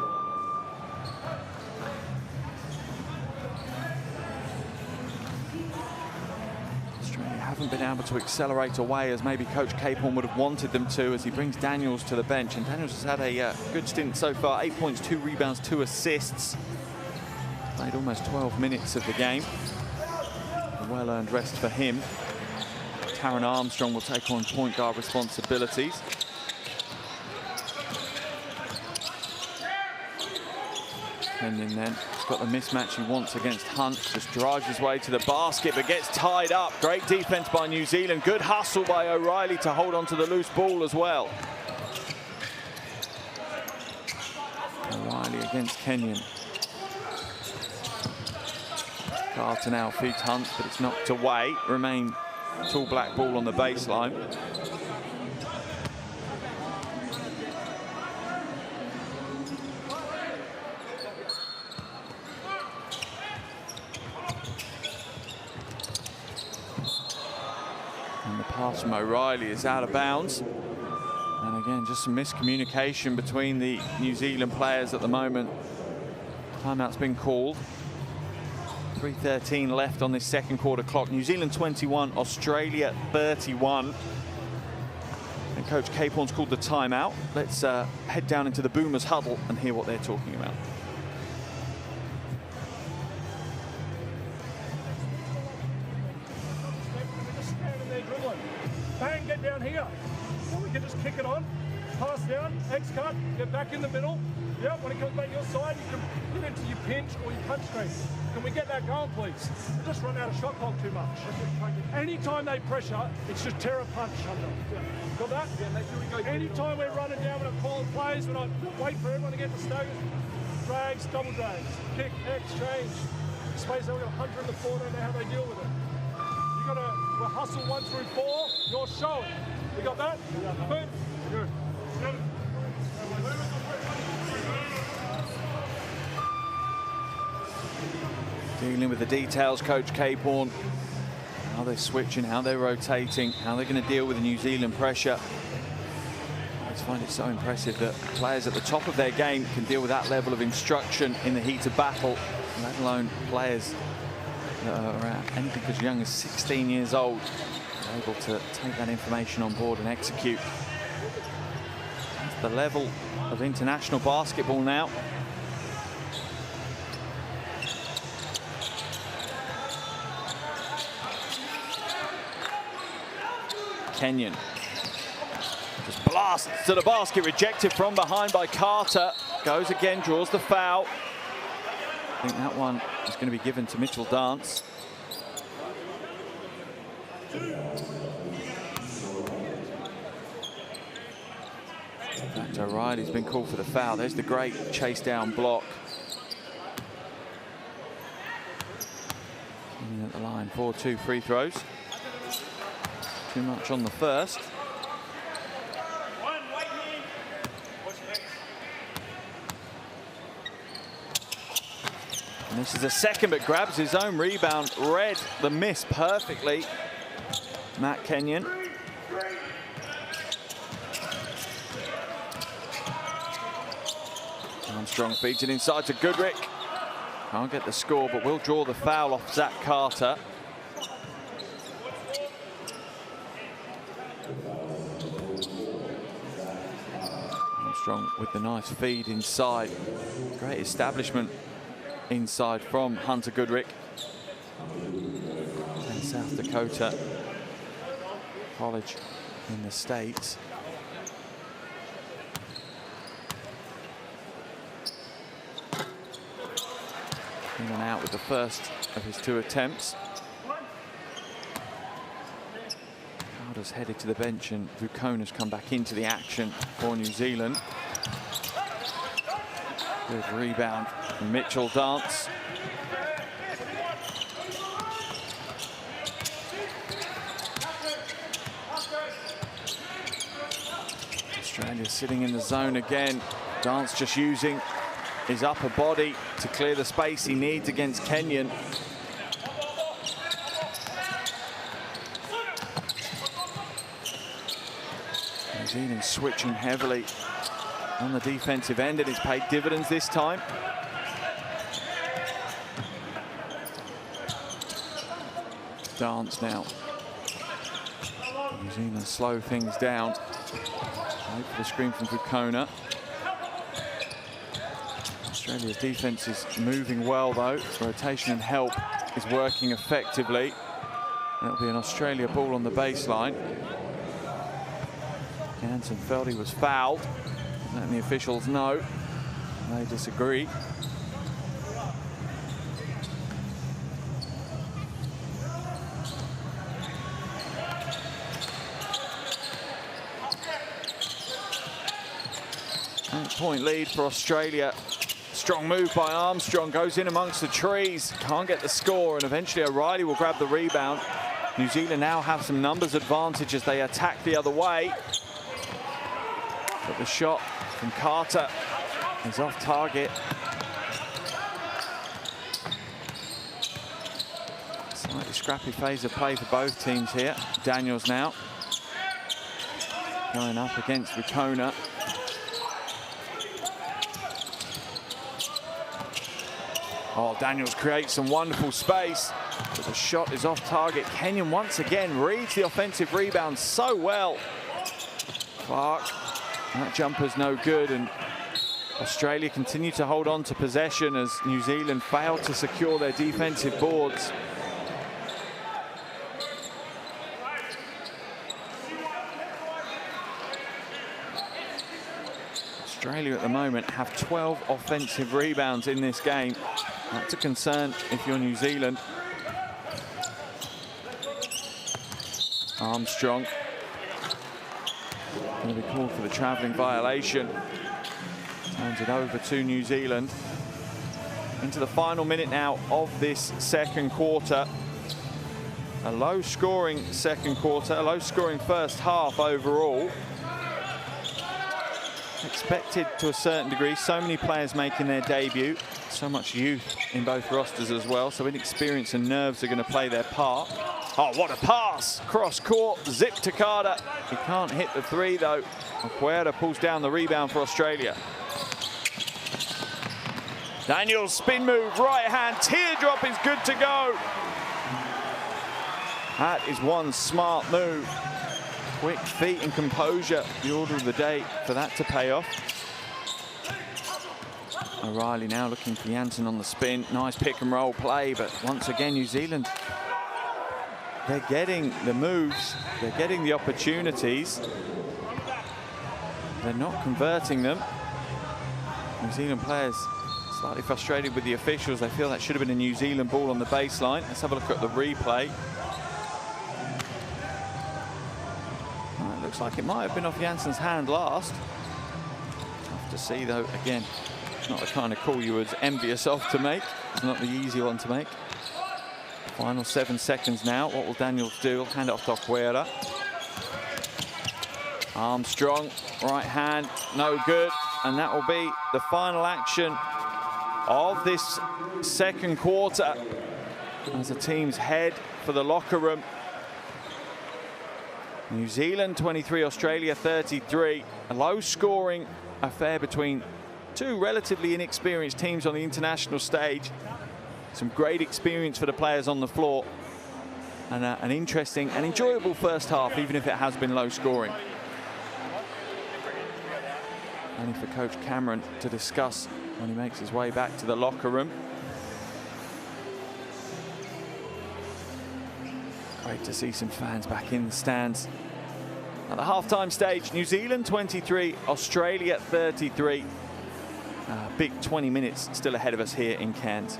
Haven't been able to accelerate away as maybe Coach Capehorn would have wanted them to, as he brings Daniels to the bench. And Daniels has had a good stint so far. 8 points, 2 rebounds, 2 assists. Played almost 12 minutes of the game. A well-earned rest for him. Taron Armstrong will take on point guard responsibilities. Kenyon then, he's got the mismatch he wants against Hunt. Just drives his way to the basket, but gets tied up. Great defense by New Zealand. Good hustle by O'Reilly to hold on to the loose ball as well. O'Reilly against Kenyon. Carter now feeds Hunt, but it's knocked away. Remain tall black ball on the baseline. Pass from O'Reilly is out of bounds. And again, just some miscommunication between the New Zealand players at the moment. Timeout's been called. 3:13 left on this second quarter clock. New Zealand 21, Australia 31. And Coach Capehorn's called the timeout. Let's head down into the Boomers huddle and hear what they're talking about. Bang, get down here. Or we can just kick it on, pass down, X-cut, get back in the middle. Yep, when it comes back your side, you can get into your pinch or your punch screen. Can we get that going, please? We just run out of shot clock too much. Anytime they pressure, it's just terror punch under. Got that? Yeah, make sure we go. Anytime we're running down, we're not calling plays, we're not wait for everyone to get to stagger. Drags, double drags, kick, X, change. Space, we've got Hunter in the floor, they know how they deal with it. We'll hustle 1 through 4. You're showing. We got that? Good. Good. Dealing with the details, Coach Caporn. How they're switching, how they're rotating, how they're going to deal with the New Zealand pressure. I just find it so impressive that players at the top of their game can deal with that level of instruction in the heat of battle, let alone players that are anything as young as 16 years old, able to take that information on board and execute. That's the level of international basketball now. Kenyon just blasts to the basket, rejected from behind by Carter. Goes again, draws the foul. I think that one is going to be given to Mitchell Dance. In fact, O'Reilly's been called for the foul. There's the great chase down block. Kenyon at the line for 2 free throws. Too much on the first. And this is a second, but grabs his own rebound. Read the miss perfectly. Matt Kenyon. Armstrong feeds it inside to Goodrick. Can't get the score, but will draw the foul off Zach Carter. Armstrong with the nice feed inside. Great establishment inside from Hunter Goodrick. And South Dakota College in the States. In and out with the first of his 2 attempts. Carter's headed to the bench and Vukona's come back into the action for New Zealand. Good rebound from Mitchell Dance. Australia sitting in the zone again. Dance just using his upper body to clear the space he needs against Kenyon. New Zealand switching heavily on the defensive end, and it's paid dividends this time. Dance now. New Zealand slow things down. Wait for the screen from Vukona. Australia's defense is moving well though. Rotation and help is working effectively. And it'll be an Australia ball on the baseline. Hansen felt he was fouled. Letting the officials know. They disagree. Point lead for Australia. Strong move by Armstrong, goes in amongst the trees, can't get the score, and eventually O'Reilly will grab the rebound. New Zealand now have some numbers advantage as they attack the other way. But the shot from Carter is off target. Slightly scrappy phase of play for both teams here. Daniels now going up against Vukona. Oh, Daniels creates some wonderful space, but the shot is off target. Kenyon once again reads the offensive rebound so well. Clark, that jumper's no good, and Australia continue to hold on to possession as New Zealand failed to secure their defensive boards. Australia at the moment have 12 offensive rebounds in this game. That's a concern if you're New Zealand. Armstrong going to be called for the travelling violation. Turns it over to New Zealand. Into the final minute now of this second quarter. A low-scoring second quarter, a low-scoring first half overall. expected to a certain degree. So many players making their debut. So much youth in both rosters as well. So inexperience and nerves are going to play their part. Oh, what a pass! Cross court, zip to Carter. He can't hit the three though. Cuerda pulls down the rebound for Australia. Daniels spin move, right hand, teardrop is good to go. That is one smart move. Quick feet and composure, the order of the day for that to pay off. O'Reilly now looking for Janssen on the spin. Nice pick and roll play, but once again, New Zealand, they're getting the moves, they're getting the opportunities. They're not converting them. New Zealand players slightly frustrated with the officials. They feel that should have been a New Zealand ball on the baseline. Let's have a look at the replay. It looks like it might have been off Janssen's hand last. Tough to see though, again, it's not the kind of call you would envy yourself to make. It's not the easy one to make. Final 7 seconds now. What will Daniels do? He'll hand it off to Cuerda. Armstrong, right hand, no good. And that will be the final action of this second quarter as the teams head for the locker room. New Zealand 23, Australia 33. A low-scoring affair between two relatively inexperienced teams on the international stage. Some great experience for the players on the floor. And an interesting and enjoyable first half, even if it has been low-scoring. Only for Coach Cameron to discuss when he makes his way back to the locker room. Great to see some fans back in the stands. At the halftime stage, New Zealand 23, Australia 33. Big 20 minutes still ahead of us here in Cairns.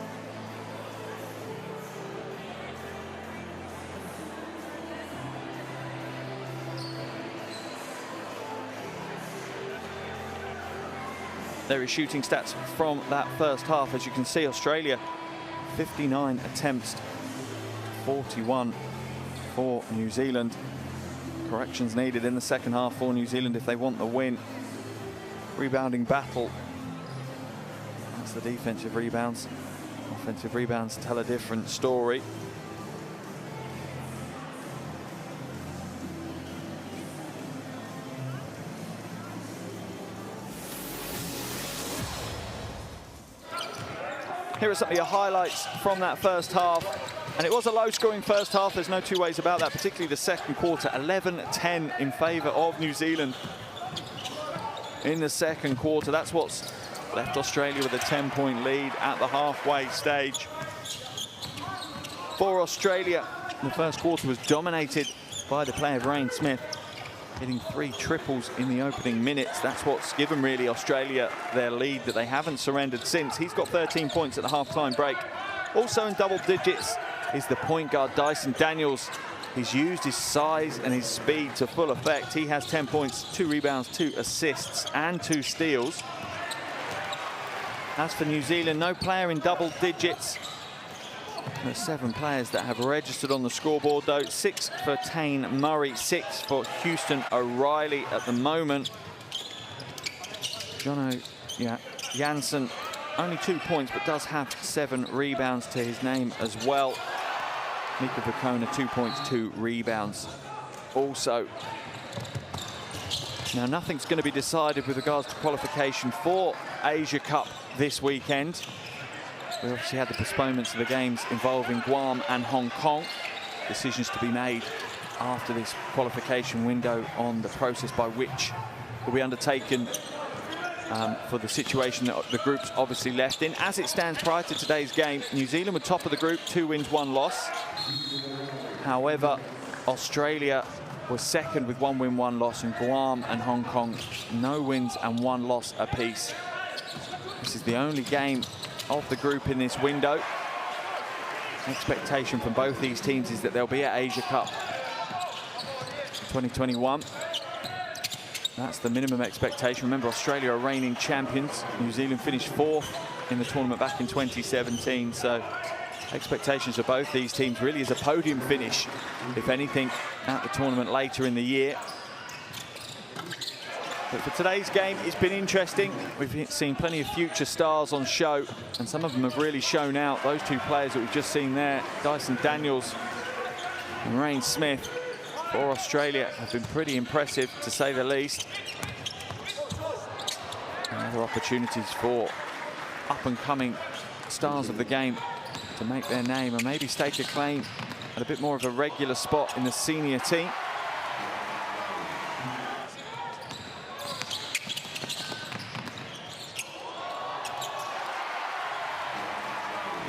There is shooting stats from that first half. As you can see, Australia 59 attempts, 41 for New Zealand. Corrections needed in the second half for New Zealand if they want the win. Rebounding battle. That's the defensive rebounds. Offensive rebounds tell a different story. Here are some of your highlights from that first half. And it was a low-scoring first half. There's no two ways about that, particularly the second quarter. 11-10 in favour of New Zealand in the second quarter. That's what's left Australia with a 10-point lead at the halfway stage. For Australia, the first quarter was dominated by the play of Rain Smith, hitting 3 triples in the opening minutes. That's what's given really Australia their lead that they haven't surrendered since. He's got 13 points at the halftime break. Also in double digits is the point guard Dyson Daniels. He's used his size and his speed to full effect. He has 10 points, 2 rebounds, 2 assists and 2 steals. As for New Zealand, no player in double digits. There's 7 players that have registered on the scoreboard though. 6 for Tane Murray, 6 for Houston O'Reilly at the moment. Janssen, only 2 points, but does have 7 rebounds to his name as well. Mika Vukona, 2 points, 2 rebounds also. Now, nothing's going to be decided with regards to qualification for Asia Cup this weekend. We obviously had the postponements of the games involving Guam and Hong Kong. Decisions to be made after this qualification window on the process by which will be undertaken for the situation that the group's obviously left in. As it stands prior to today's game, New Zealand were top of the group, 2 wins, 1 loss. However, Australia was second with 1 win, 1 loss, and Guam and Hong Kong, no wins and 1 loss apiece. This is the only game of the group in this window. Expectation from both these teams is that they'll be at Asia Cup 2021. That's the minimum expectation. Remember, Australia are reigning champions. New Zealand finished 4th in the tournament back in 2017. So expectations for both these teams really is a podium finish, if anything, at the tournament later in the year. But for today's game, it's been interesting. We've seen plenty of future stars on show, and some of them have really shown out. Those two players that we've just seen there, Dyson Daniels and Rain Smith, for Australia, have been pretty impressive, to say the least. And other opportunities for up-and-coming stars of the game to make their name and maybe stake a claim at a bit more of a regular spot in the senior team.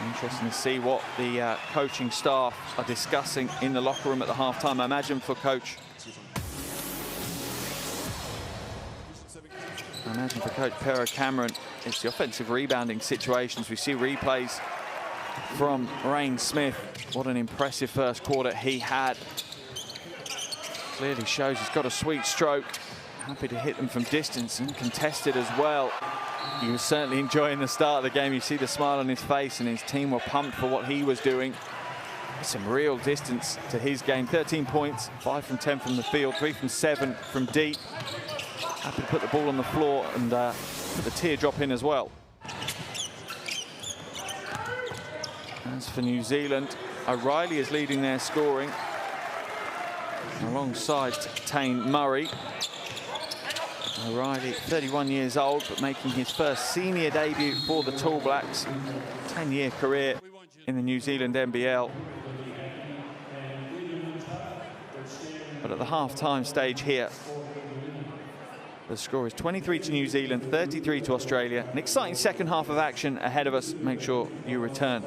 Interesting to see what the coaching staff are discussing in the locker room at the halftime. I imagine for Coach Pero Cameron, it's the offensive rebounding situations. We see replays from Rain Smith. What an impressive first quarter he had. Clearly shows he's got a sweet stroke. Happy to hit them from distance and contested as well. He was certainly enjoying the start of the game. You see the smile on his face, and his team were pumped for what he was doing. Some real distance to his game. 13 points, 5 from 10 from the field, 3 from 7 from deep. Happy to put the ball on the floor and put the teardrop in as well. As for New Zealand, O'Reilly is leading their scoring alongside Tane Murray. O'Reilly, 31 years old, but making his first senior debut for the Tall Blacks. 10-year career in the New Zealand NBL. But at the half-time stage here, the score is 23 to New Zealand, 33 to Australia. An exciting second half of action ahead of us. Make sure you return,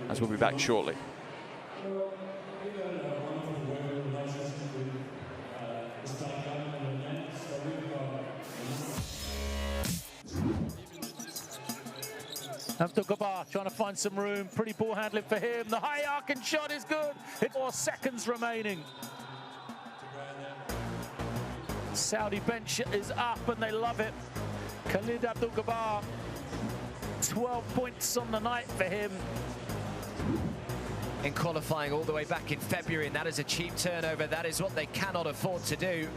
as we'll be back shortly. Abdul-Jabbar trying to find some room. Pretty ball handling for him. The high arcing shot is good. 4 seconds remaining. Saudi bench is up and they love it. Khalid Abdul-Jabbar, 12 points on the night for him. In qualifying all the way back in February, and that is a cheap turnover. That is what they cannot afford to do.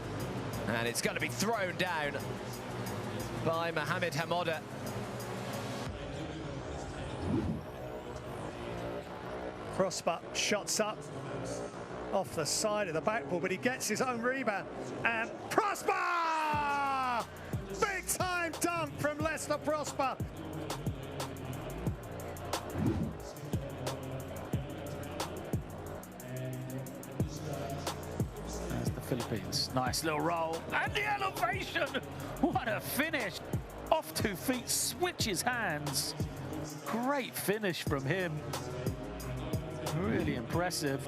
And it's going to be thrown down by Mohamed Hamoda. Prosper shots up off the side of the backboard, but he gets his own rebound. And Prosper! Big time dunk from Lester Prosper. There's the Philippines. Nice little roll. And the elevation! What a finish! Off 2 feet, switches hands. Great finish from him. Really impressive.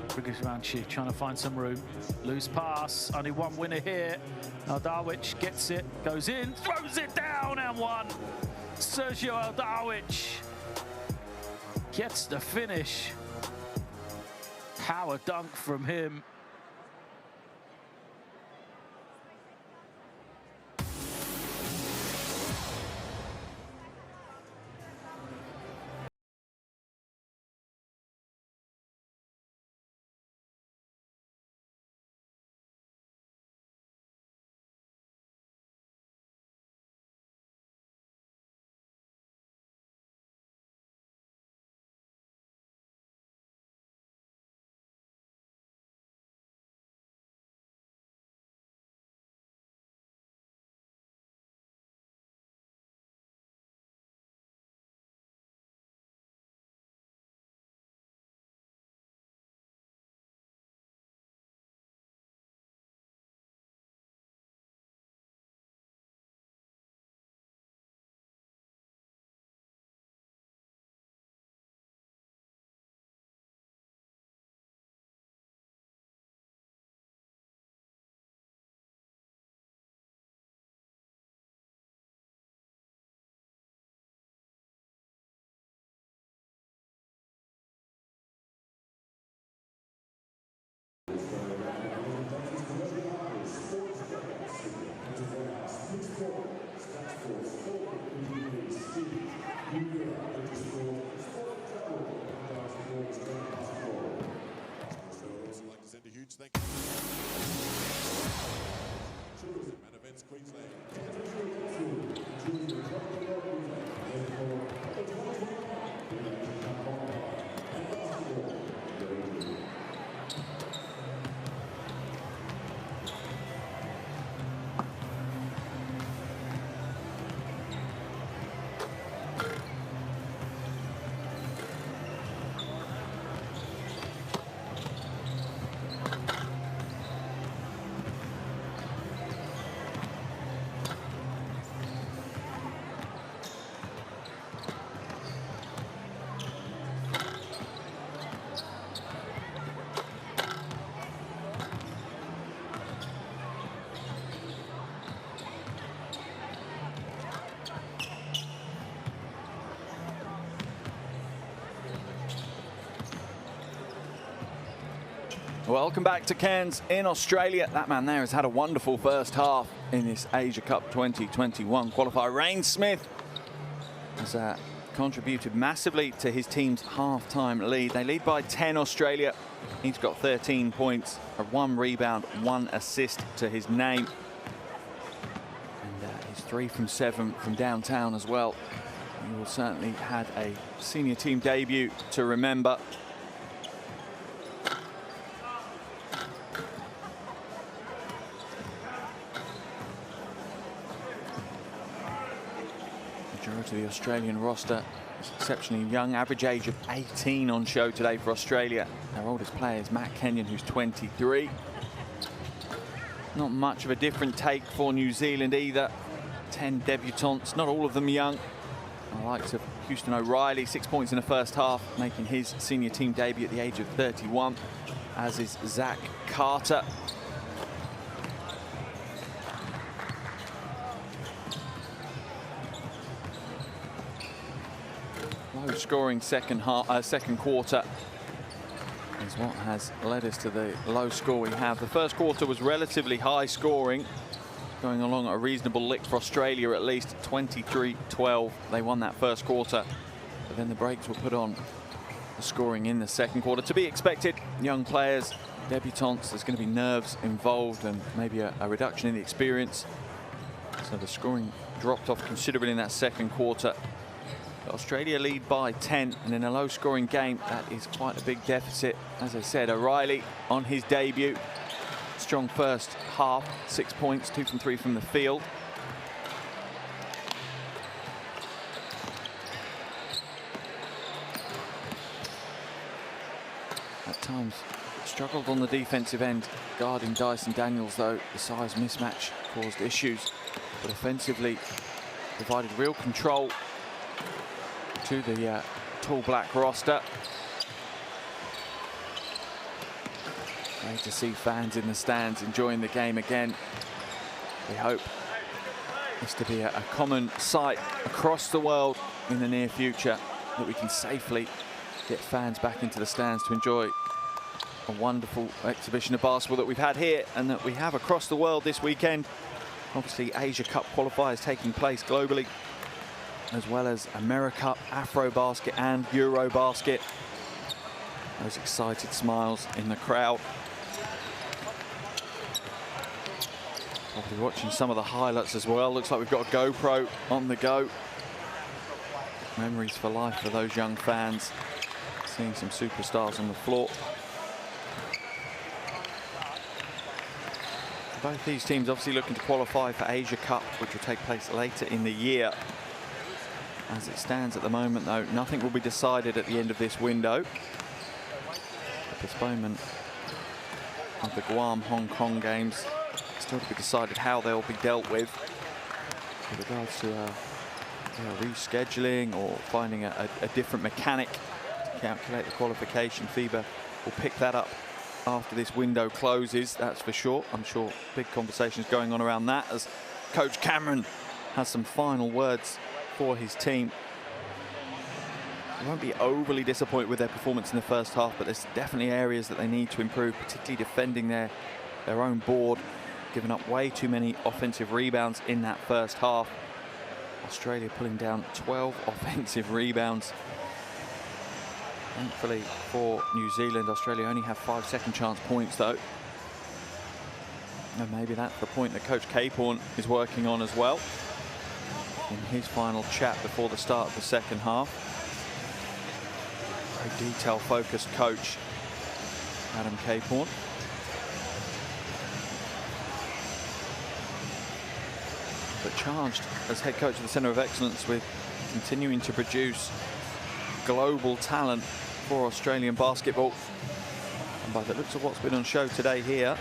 Brigish trying to find some room. Loose pass, only one winner here. Aldawich gets it, goes in, throws it down and one. Sergio Aldawich gets the finish. Power dunk from him. Thank you. Tourism and Events Queensland. Welcome back to Cairns in Australia. That man there has had a wonderful first half in this Asia Cup 2021 qualifier. Rayne Smith has contributed massively to his team's half-time lead. They lead by 10, Australia. He's got 13 points, 1 rebound, 1 assist to his name. And he's 3 from 7 from downtown as well. He will certainly had a senior team debut to remember. Majority of the Australian roster is exceptionally young, average age of 18 on show today for Australia. Their oldest player is Matt Kenyon, who's 23. Not much of a different take for New Zealand either. 10 debutants, not all of them young. The likes of Houston O'Reilly, 6 points in the first half, making his senior team debut at the age of 31, as is Zach Carter. Low scoring second quarter is what has led us to the low score we have. The first quarter was relatively high scoring, going along at a reasonable lick for Australia, at least 23-12. They won that first quarter, but then the brakes were put on the scoring in the second quarter. To be expected, young players, debutants, there's going to be nerves involved and maybe a reduction in the experience. So the scoring dropped off considerably in that second quarter. Australia lead by 10, and in a low-scoring game, that is quite a big deficit. As I said, O'Reilly on his debut. Strong first half, 6 points, 2 from 3 from the field. At times, struggled on the defensive end, guarding Dyson Daniels, though. The size mismatch caused issues, but offensively provided real control to the tall black roster. Great to see fans in the stands enjoying the game again. We hope this to be a common sight across the world in the near future, that we can safely get fans back into the stands to enjoy a wonderful exhibition of basketball that we've had here and that we have across the world this weekend. Obviously, Asia Cup qualifiers taking place globally, as well as AmeriCup, AfroBasket and EuroBasket. Those excited smiles in the crowd. Probably watching some of the highlights as well. Looks like we've got a GoPro on the go. Memories for life for those young fans. Seeing some superstars on the floor. Both these teams obviously looking to qualify for Asia Cup, which will take place later in the year. As it stands at the moment, though, nothing will be decided at the end of this window. The postponement of the Guam-Hong Kong games still to be decided how they'll be dealt with regards to rescheduling or finding a different mechanic to calculate the qualification. FIBA will pick that up after this window closes, that's for sure. I'm sure big conversations going on around that as Coach Cameron has some final words for his team. They won't be overly disappointed with their performance in the first half, but there's definitely areas that they need to improve, particularly defending their own board, giving up way too many offensive rebounds in that first half. Australia pulling down 12 offensive rebounds. Thankfully for New Zealand, Australia only have 5 second chance points though. And maybe that's the point that Coach Caporn is working on as well in his final chat before the start of the second half. Very detail-focused coach, Adam Caporn. But charged as head coach of the Centre of Excellence with continuing to produce global talent for Australian basketball. And by the looks of what's been on show today here,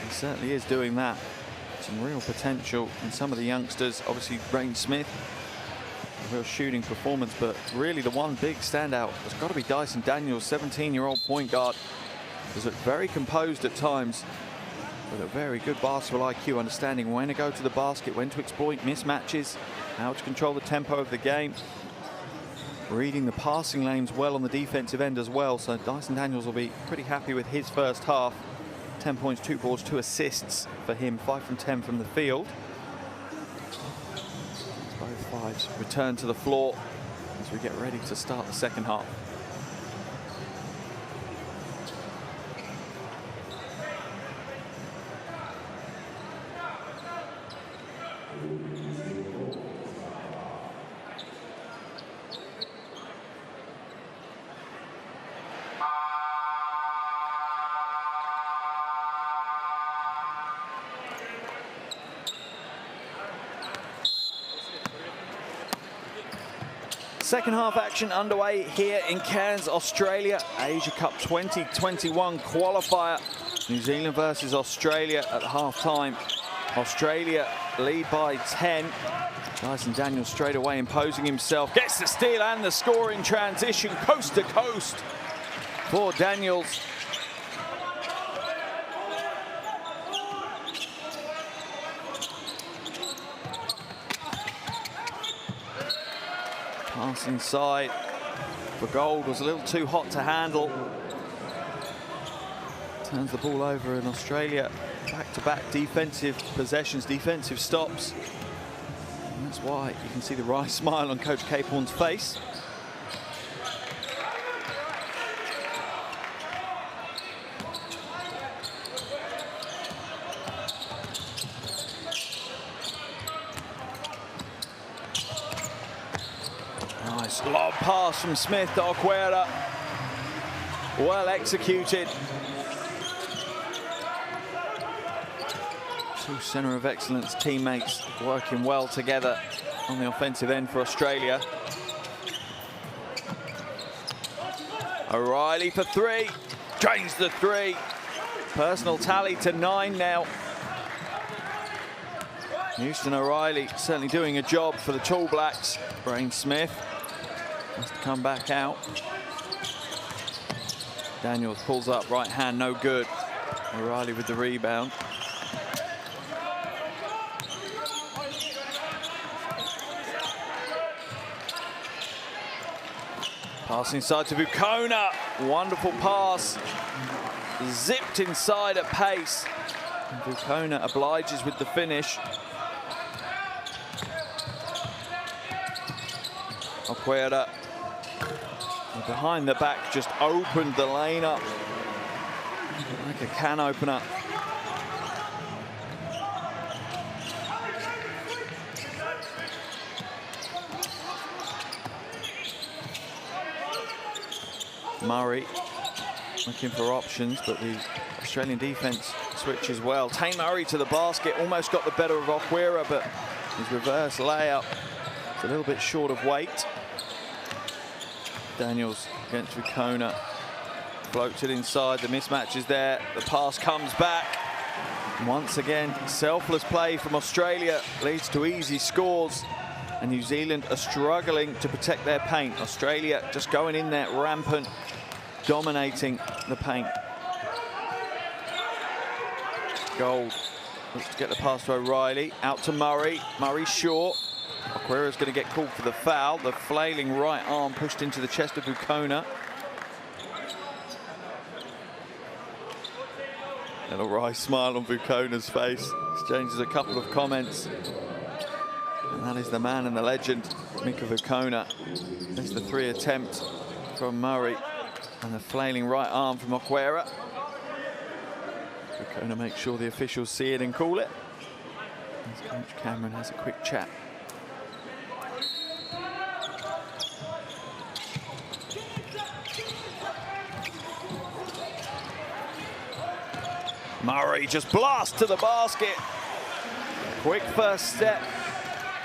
he certainly is doing that. Some real potential in some of the youngsters. Obviously, Rain Smith, a real shooting performance, but really the one big standout has got to be Dyson Daniels, 17-year-old point guard. Has looked very composed at times, with a very good basketball IQ, understanding when to go to the basket, when to exploit mismatches, how to control the tempo of the game. Reading the passing lanes well on the defensive end as well. So Dyson Daniels will be pretty happy with his first half. 10 points, 2 boards, 2 assists for him, 5 from 10 from the field. Both fives return to the floor as we get ready to start the second half. Second half action underway here in Cairns, Australia. Asia Cup 2021 qualifier. New Zealand versus Australia at half-time. Australia lead by 10. Dyson Daniels straight away imposing himself. Gets the steal and the score in transition, coast to coast for Daniels. Pass inside for Gold was a little too hot to handle. Turns the ball over in Australia. Back-to-back defensive possessions, defensive stops. And that's why you can see the wry smile on Coach Caporn's face. Nice lob pass from Smith to Okwera. Well executed. Two Centre of Excellence teammates working well together on the offensive end for Australia. O'Reilly for three. Drains the three. Personal tally to 9 now. Houston O'Reilly certainly doing a job for the Tall Blacks. Rain Smith has to come back out. Daniels pulls up, right hand, no good. O'Reilly with the rebound. Pass inside to Vukona. Wonderful pass. Zipped inside at pace. And Vukona obliges with the finish. Okwera behind the back just opened the lane up like a can opener. Murray looking for options, but the Australian defense switches well. Tay Murray to the basket, almost got the better of Okwera, but his reverse layup is a little bit short of weight. Daniels against Vukona, floats it inside, the mismatch is there, the pass comes back. Once again, selfless play from Australia leads to easy scores, and New Zealand are struggling to protect their paint. Australia just going in there rampant, dominating the paint. Gold looks to get the pass to O'Reilly, out to Murray, Murray short. Okwera's going to get called for the foul. The flailing right arm pushed into the chest of Vukona. Little wry smile on Vukona's face. Exchanges a couple of comments. And that is the man and the legend, Mika Vukona. There's the 3 attempt from Murray. And the flailing right arm from Okwera. We're going to make sure the officials see it and call it. As Coach Cameron has a quick chat. Murray just blasts to the basket. Quick first step.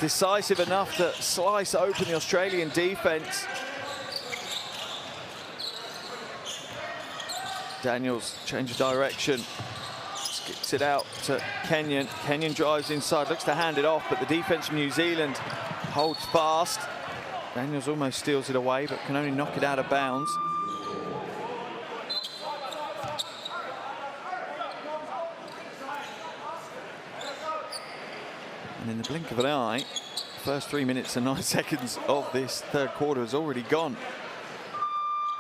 Decisive enough to slice open the Australian defense. Daniels change of direction. Skips it out to Kenyon. Kenyon drives inside, looks to hand it off, but the defense from New Zealand holds fast. Daniels almost steals it away, but can only knock it out of bounds. And in the blink of an eye, first 3 minutes and 9 seconds of this third quarter has already gone.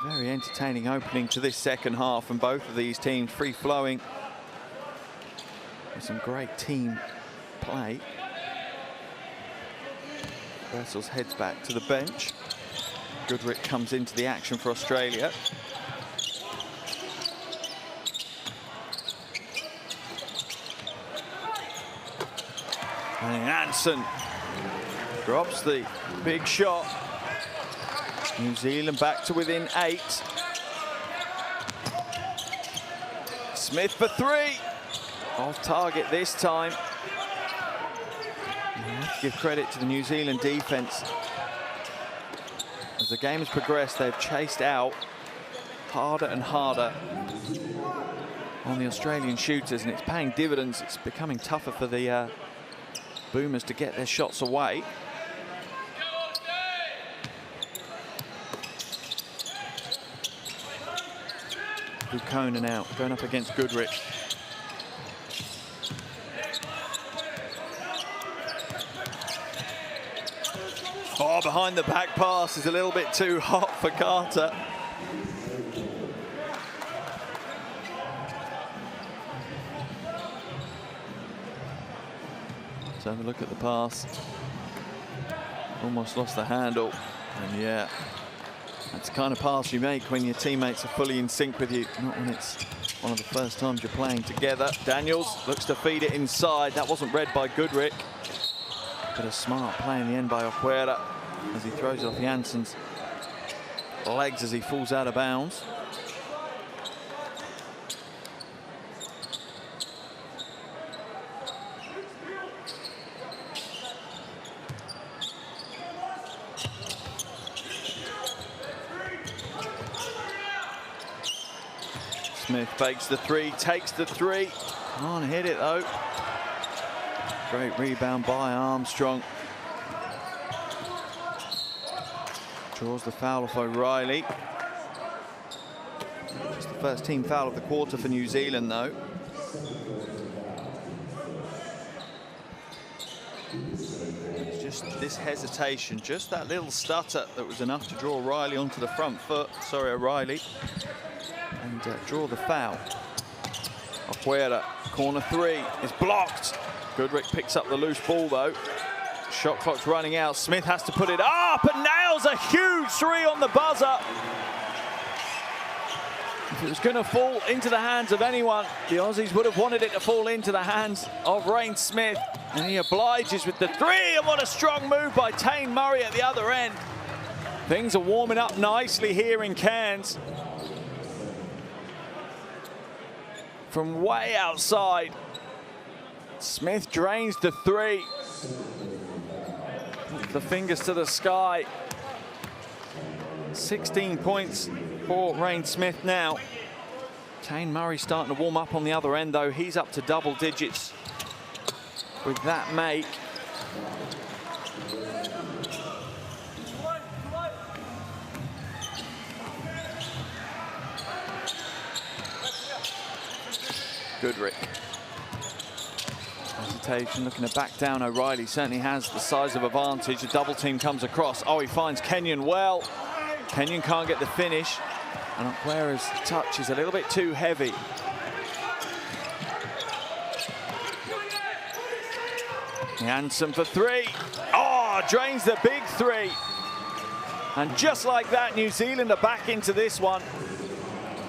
Very entertaining opening to this second half, and both of these teams free-flowing with some great team play. Vessels heads back to the bench. Goodrick comes into the action for Australia. And Anson drops the big shot. New Zealand back to within 8. Smith for 3. Off target this time. You have to give credit to the New Zealand defense. As the game has progressed, they've chased out harder and harder on the Australian shooters, and it's paying dividends. It's becoming tougher for the Boomers to get their shots away. Bukona now going up against Goodrick. Oh, behind the back pass is a little bit too hot for Carter. Let's have a look at the pass. Almost lost the handle. And yeah, that's the kind of pass you make when your teammates are fully in sync with you, not when it's one of the first times you're playing together. Daniels looks to feed it inside. That wasn't read by Goodrick. But a smart play in the end by Okwera as he throws it off Jansen's legs as he falls out of bounds. Smith fakes the 3, takes the 3. Can't hit it though. Great rebound by Armstrong. Draws the foul off O'Reilly. Just the first team foul of the quarter for New Zealand though. It's just this hesitation, just that little stutter that was enough to draw O'Reilly onto the front foot. Sorry, O'Reilly. And draw the foul. Okwera, corner 3 is blocked. Goodrick picks up the loose ball though. Shot clock's running out. Smith has to put it up and nails a huge 3 on the buzzer. If it was going to fall into the hands of anyone, the Aussies would have wanted it to fall into the hands of Rain Smith. And he obliges with the 3, and what a strong move by Tane Murray at the other end. Things are warming up nicely here in Cairns. From way outside, Smith drains the 3. The fingers to the sky. 16 points for Rain Smith now. Tane Murray starting to warm up on the other end though. He's up to double digits with that make. Goodrick. Hesitation, looking to back down. O'Reilly certainly has the size of advantage. A double team comes across. Oh, he finds Kenyon well. Kenyon can't get the finish. And Okwera's touch is a little bit too heavy. Jansen for 3. Oh, drains the big 3. And just like that, New Zealand are back into this one.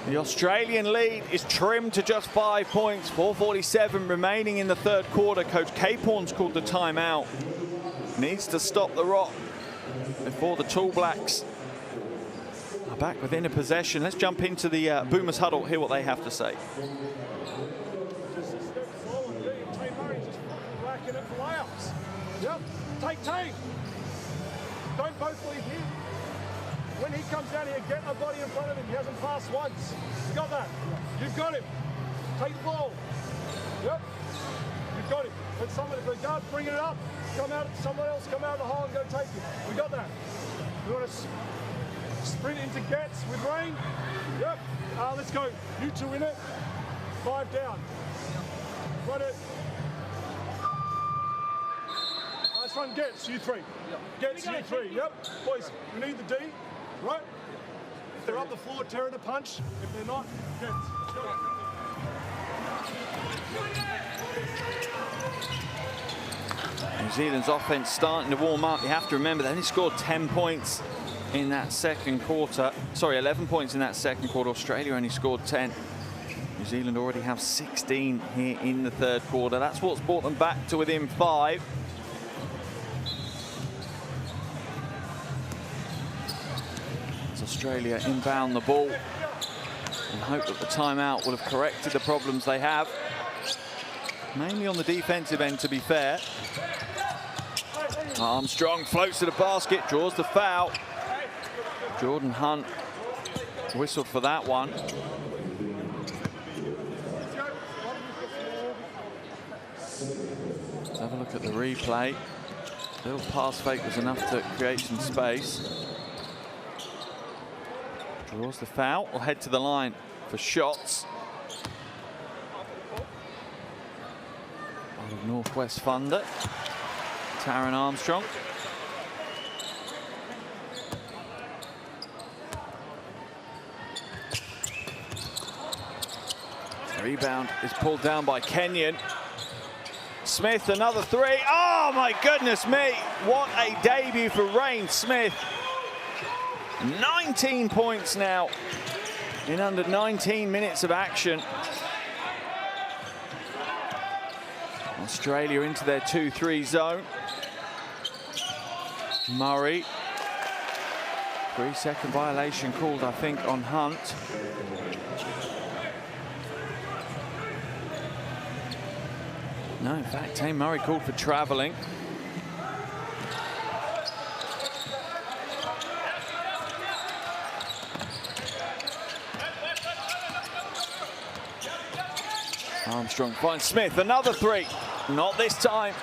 The Australian lead is trimmed to just 5 points. 4:47 remaining in the third quarter. Coach Caporn's called the timeout. Needs to stop the rock before the Tall Blacks are back within a possession. Let's jump into the Boomers huddle, hear what they have to say. Yep, take Tate. Don't both leave here. When he comes down here, get a body in front of him. He hasn't passed once. You got that? You've got him. Take the ball. Yep. You've got him. When someone, if the guard bring it up, come out, someone else come out of the hole and go take it. We got that. We want to sprint into gets with rain. Yep. Let's go. You two in it. 5 down. Run it. Let's run gets, you three. Gets, you three. Yep. Boys, we need the D, right? If they're up the floor, tear it a punch. If they're not, gets. Let's go. New Zealand's offense starting to warm up. You have to remember they only scored 10 points in that second quarter. Sorry, 11 points in that second quarter. Australia only scored 10. New Zealand already have 16 here in the third quarter. That's what's brought them back to within 5. Australia inbound the ball and hope that the timeout will have corrected the problems they have. Mainly on the defensive end, to be fair. Armstrong floats to the basket, draws the foul. Jordan Hunt whistled for that one. Let's have a look at the replay. Little pass fake was enough to create some space. Draws the foul, will head to the line for shots. Out of Northwest Thunder, Taron Armstrong. Rebound is pulled down by Kenyon. Smith, another three. Oh my goodness me, what a debut for Rain Smith. 19 points now in under 19 minutes of action. Australia into their 2-3 zone. Murray. 3-second violation called, I think, on Hunt. No, in fact, Tame Murray called for travelling. Armstrong finds Smith, another three. Not this time.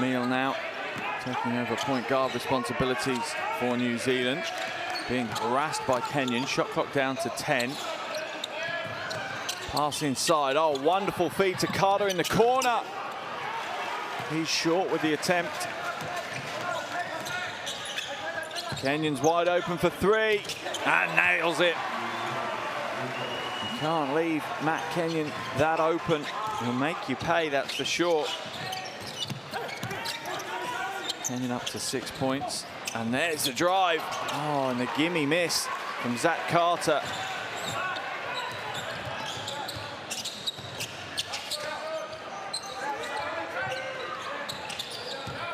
Meal now taking over point guard responsibilities for New Zealand. Being harassed by Kenyon. Shot clock down to 10. Pass inside. Oh, wonderful feed to Carter in the corner. He's short with the attempt. Kenyon's wide open for three and nails it. You can't leave Matt Kenyon that open. He'll make you pay, that's for sure. Kenyon up to 6 points. And there's the drive. Oh, and the gimme miss from Zach Carter.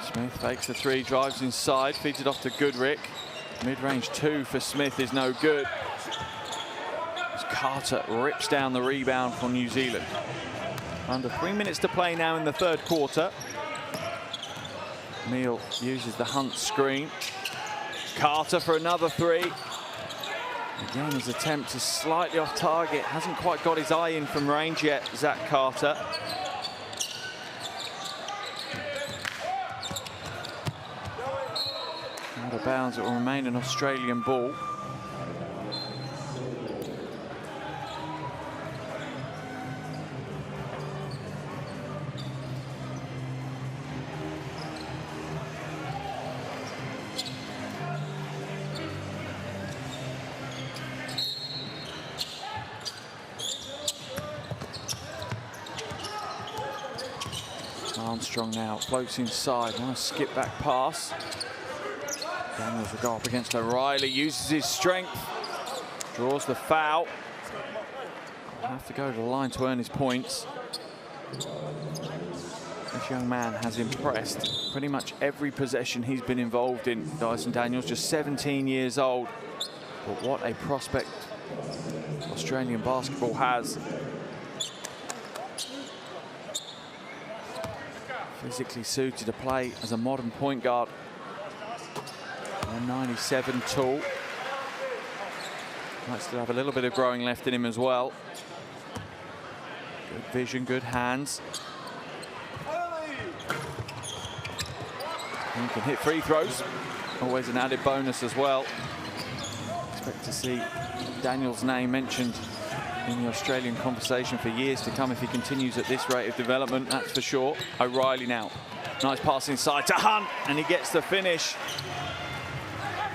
Smith fakes the three, drives inside, feeds it off to Goodrick. Mid-range two for Smith is no good. As Carter rips down the rebound for New Zealand. Under 3 minutes to play now in the third quarter. Meal uses the Hunt screen. Carter for another three. Again, his attempt is slightly off target. Hasn't quite got his eye in from range yet, Zach Carter. Out of bounds, it will remain an Australian ball. Armstrong now floats inside. Nice skip back pass. Daniels will go up against O'Reilly, uses his strength, draws the foul. He'll have to go to the line to earn his points. This young man has impressed pretty much every possession he's been involved in. Dyson Daniels, just 17 years old. But what a prospect Australian basketball has. Physically suited to play as a modern point guard. 197 tall. Might still have a little bit of growing left in him as well. Good vision, good hands. And he can hit free throws. Always an added bonus as well. Expect to see Daniels' name mentioned in the Australian conversation for years to come if he continues at this rate of development, that's for sure. O'Reilly now. Nice pass inside to Hunt, and he gets the finish.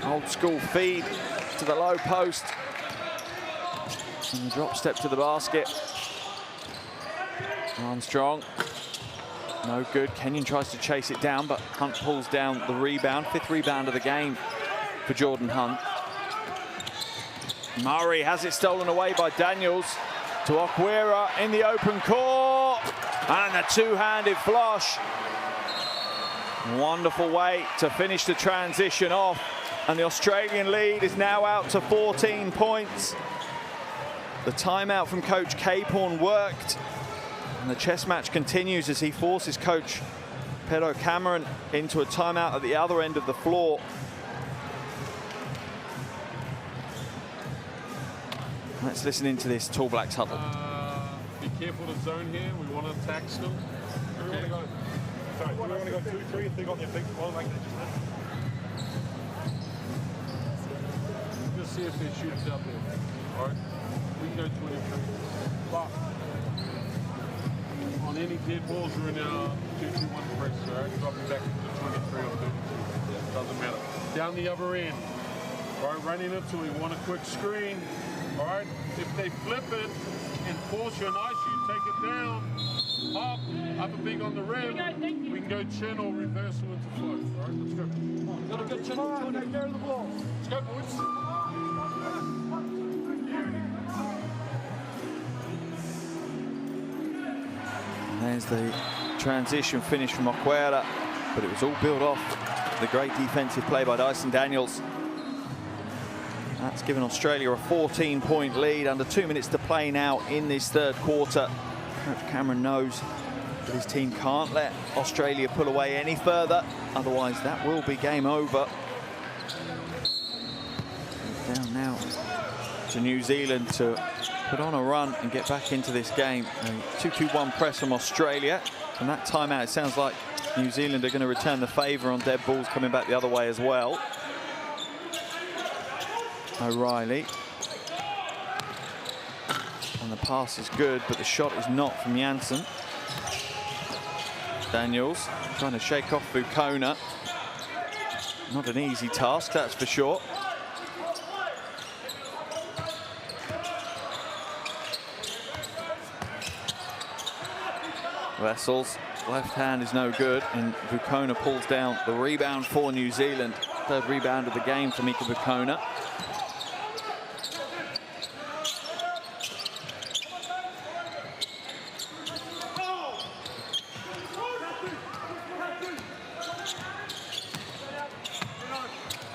Old school feed to the low post. And the drop step to the basket. Armstrong. No good. Kenyon tries to chase it down, but Hunt pulls down the rebound. 5th rebound of the game for Jordan Hunt. Murray has it stolen away by Daniels to Okwera in the open court. And a two-handed flush. Wonderful way to finish the transition off. And the Australian lead is now out to 14 points. The timeout from Coach Capehorn worked. And the chess match continues as he forces Coach Pedro Cameron into a timeout at the other end of the floor. Let's listen into this Tall Blacks huddle. Be careful of the zone here. We want to attack still. Sorry, do we want to go 2-3 if they got their big ball like they just did? Just see if they shoot out there. All right. We can go 23. But on any dead balls, we're in our 2-2-1 press. All right. Dropping back to 23 or 30. Doesn't matter. Down the other end. All right. Running into it. We want a quick screen. All right, if they flip it and force you an ice, you take it down, up a big on the rim, we can go chin or reversal into float. All right, let's go. Got a good chin on the care of the ball. Let's go, boys. There's the transition finish from Okwera, but it was all built off the great defensive play by Dyson Daniels. That's given Australia a 14-point lead, under 2 minutes to play now in this third quarter. Coach Cameron knows that his team can't let Australia pull away any further, otherwise that will be game over. Down now to New Zealand to put on a run and get back into this game. A 2-2-1 press from Australia. From that timeout, it sounds like New Zealand are going to return the favour on dead balls coming back the other way as well. O'Reilly. And the pass is good, but the shot is not from Janssen. Daniels trying to shake off Vukona. Not an easy task, that's for sure. Wessels, left hand is no good, and Vukona pulls down the rebound for New Zealand. 3rd rebound of the game for Mika Vukona.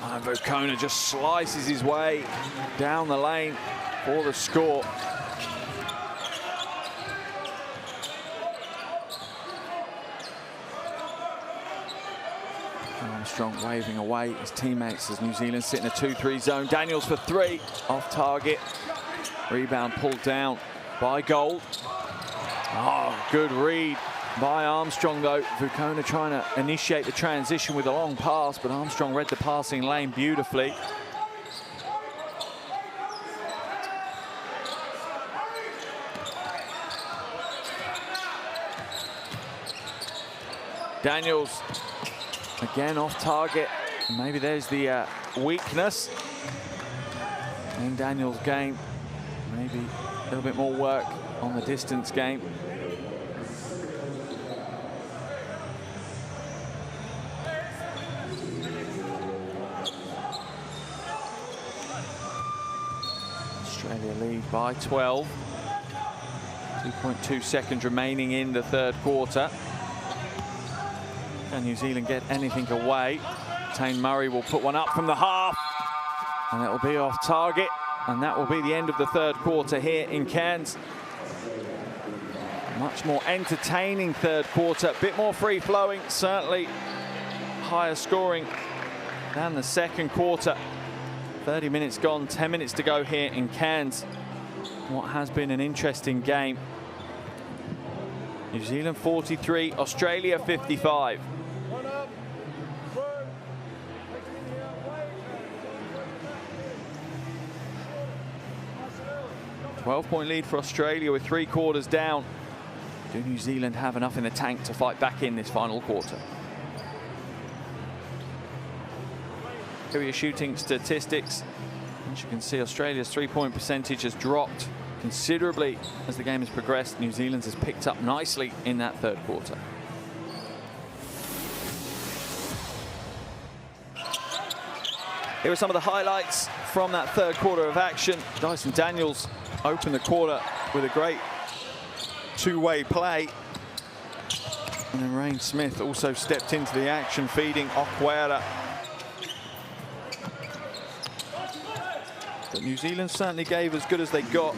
And Vukona just slices his way down the lane for the score. Armstrong waving away his teammates as New Zealand sit in a 2-3 zone. Daniels for 3, off target. Rebound pulled down by Gold. Oh, good read by Armstrong though. Vukona trying to initiate the transition with a long pass, but Armstrong read the passing lane beautifully. Daniels again off target. Maybe there's the weakness in Daniels' game. Maybe a little bit more work on the distance game. Australia lead by 12. 2.2 seconds remaining in the third quarter. Can New Zealand get anything away? Tane Murray will put one up from the half, and that will be off target, and that will be the end of the third quarter here in Cairns. Much more entertaining third quarter, a bit more free-flowing, certainly higher scoring than the second quarter. 30 minutes gone, 10 minutes to go here in Cairns. What has been an interesting game. New Zealand 43, Australia 55. 12-point lead for Australia with 3 quarters down. Do New Zealand have enough in the tank to fight back in this final quarter? Here are your shooting statistics. As you can see, Australia's 3-point percentage has dropped considerably as the game has progressed. New Zealand's has picked up nicely in that third quarter. Here are some of the highlights from that third quarter of action. Dyson Daniels opened the quarter with a great two-way play. And then Rain Smith also stepped into the action, feeding Okwera. But New Zealand certainly gave as good as they got.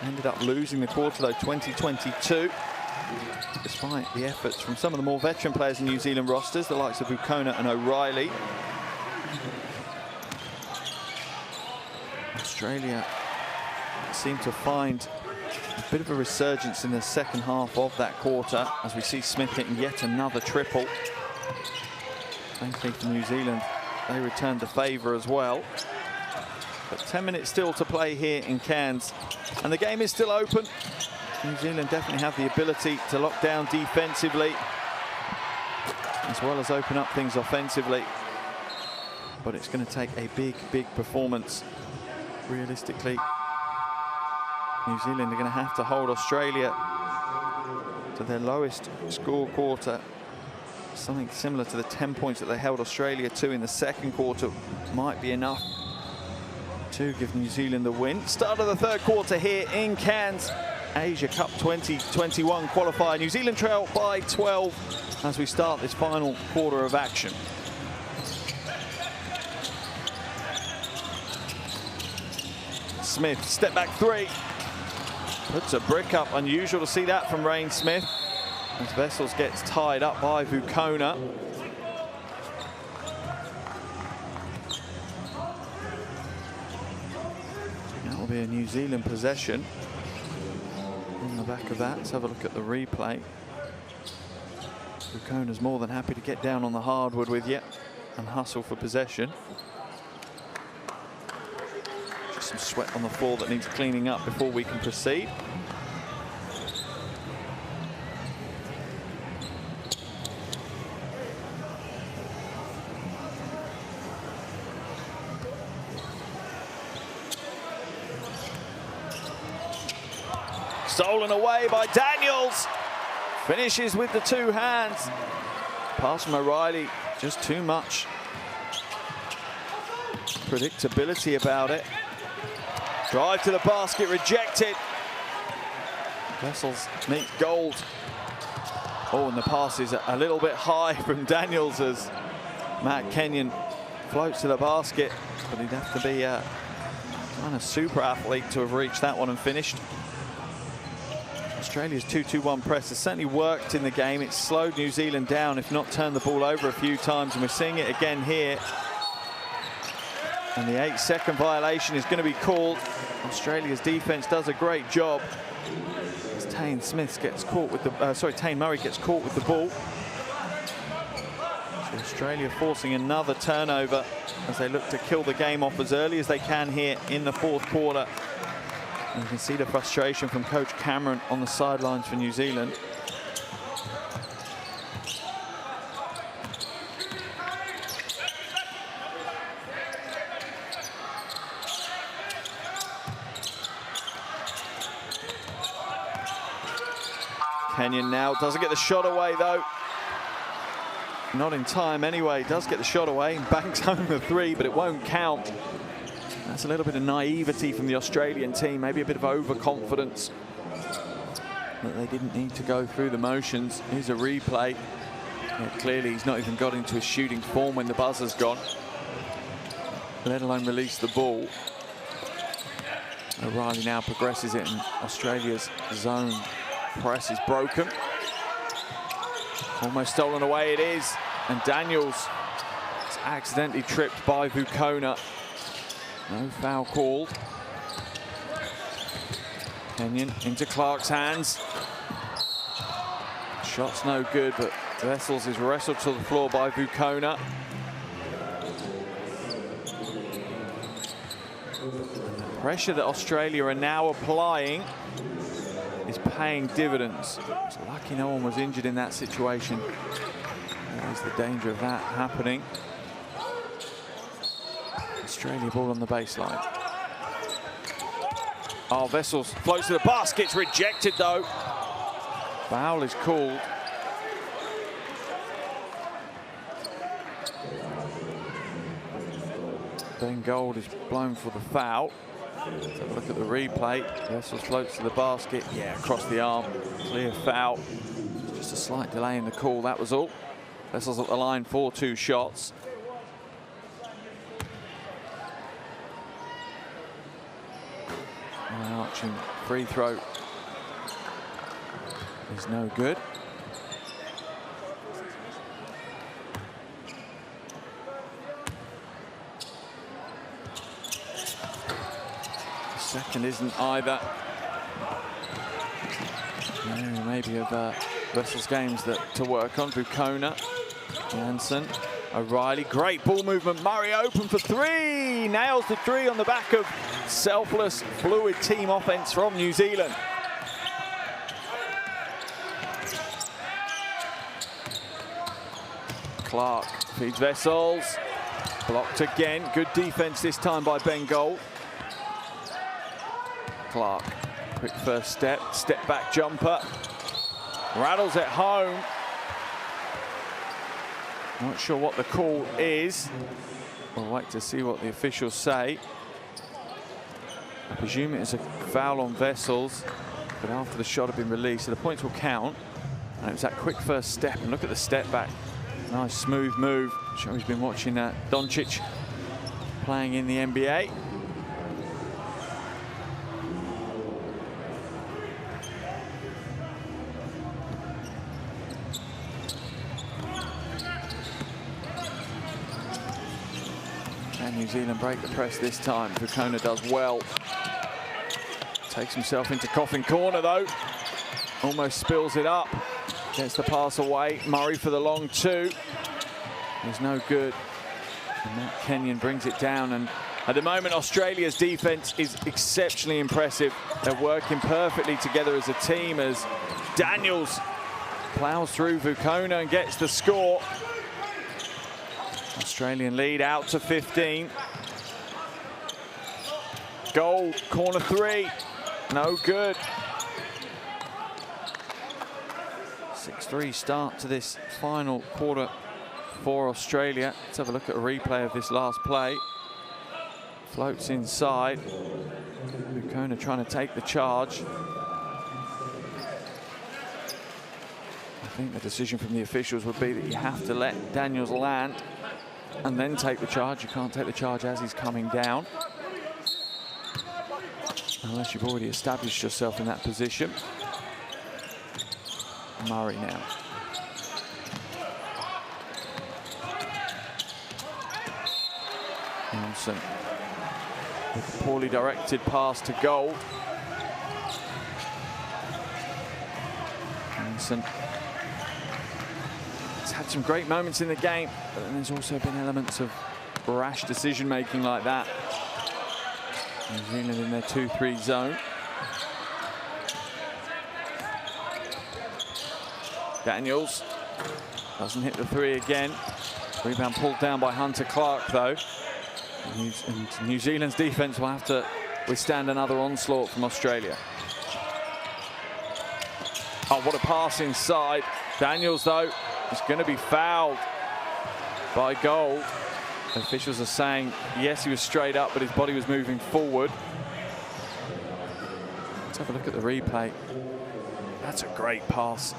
Ended up losing the quarter though, 20-22. Despite the efforts from some of the more veteran players in New Zealand rosters, the likes of Vukona and O'Reilly. Australia seemed to find a bit of a resurgence in the second half of that quarter as we see Smith hitting yet another triple. Thankfully for New Zealand, they returned the favour as well. But 10 minutes still to play here in Cairns, and the game is still open. New Zealand definitely have the ability to lock down defensively as well as open up things offensively. But it's going to take a big, big performance. Realistically, New Zealand are going to have to hold Australia to their lowest score quarter. Something similar to the 10 points that they held Australia to in the second quarter might be enough to give New Zealand the win. Start of the third quarter here in Cairns. Asia Cup 2021 qualifier. New Zealand trail by 12 as we start this final quarter of action. Smith, step back three. Puts a brick up. Unusual to see that from Rain Smith. As Vessels gets tied up by Vukona. That will be a New Zealand possession. On the back of that, let's have a look at the replay. Vukona's more than happy to get down on the hardwood with you and hustle for possession. Just some sweat on the floor that needs cleaning up before we can proceed. Stolen away by Daniels. Finishes with the two hands. Pass from O'Reilly, just too much predictability about it. Drive to the basket, rejected. Vessels meets gold. Oh, and the pass is a little bit high from Daniels as Matt Kenyon floats to the basket, but he'd have to be a kind of super athlete to have reached that one and finished. Australia's 2-2-1 press has certainly worked in the game. It's slowed New Zealand down, if not turned the ball over a few times, and we're seeing it again here. And the 8-second violation is going to be called. Australia's defense does a great job. As Tane Smith gets caught with the, Tane Murray gets caught with the ball. So Australia forcing another turnover as they look to kill the game off as early as they can here in the fourth quarter. And you can see the frustration from Coach Cameron on the sidelines for New Zealand. Kenyon now doesn't get the shot away though. Not in time anyway, does get the shot away and banks home the three, but it won't count. That's a little bit of naivety from the Australian team, maybe a bit of overconfidence that they didn't need to go through the motions. Here's a replay. Yeah, clearly he's not even got into his shooting form when the buzzer's gone, let alone release the ball. O'Reilly now progresses it, and Australia's zone press is broken. Almost stolen away it is, and Daniels is accidentally tripped by Vukona. No foul called. Kenyon into Clark's hands. Shot's no good, but Vessels is wrestled to the floor by Vukona. The pressure that Australia are now applying is paying dividends. It's lucky no one was injured in that situation. There's the danger of that happening. Australia ball on the baseline. Oh, Vessels floats to the basket. It's rejected though. Foul is called. Ben Gold is blown for the foul. Let's have a look at the replay. Vessels floats to the basket. Yeah, across the arm. Clear foul. Just a slight delay in the call, that was all. Vessels at the line for 2 shots. An arching free throw is no good. Second isn't either. Yeah, maybe of Vessels games that to work on. Vukona, Jansen, O'Reilly, great ball movement. Murray open for 3, nails the 3 on the back of selfless, fluid team offense from New Zealand. Clark feeds Vessels, blocked again. Good defense this time by Ben Gold. Clark, quick first step back jumper, rattles it home. Not sure what the call is. We'll wait to see what the officials say. I presume it is a foul on Vessels, but after the shot had been released, so the points will count. And it was that quick first step, and look at the step back. Nice smooth move. I'm sure he's been watching Doncic playing in the NBA. New Zealand break the press this time. Vukona does well. Takes himself into coffin corner though. Almost spills it up. Gets the pass away. Murray for the long 2. It's no good. And Matt Kenyon brings it down. And at the moment, Australia's defense is exceptionally impressive. They're working perfectly together as a team as Daniels plows through Vukona and gets the score. Australian lead out to 15. Gold, corner 3, no good. 6-3 start to this final quarter for Australia. Let's have a look at a replay of this last play. Floats inside. Vukona trying to take the charge. I think the decision from the officials would be that you have to let Daniels land and then take the charge. You can't take the charge as he's coming down, unless you've already established yourself in that position. Murray now. Nelson with a poorly directed pass to Gold. Nelson had some great moments in the game, but then there's also been elements of rash decision-making like that. New Zealand in their 2-3 zone. Daniels doesn't hit the 3 again. Rebound pulled down by Hunter Clark, though. And New Zealand's defense will have to withstand another onslaught from Australia. Oh, what a pass inside. Daniels, though, is going to be fouled by Gold. The officials are saying, yes, he was straight up, but his body was moving forward. Let's have a look at the replay. That's a great pass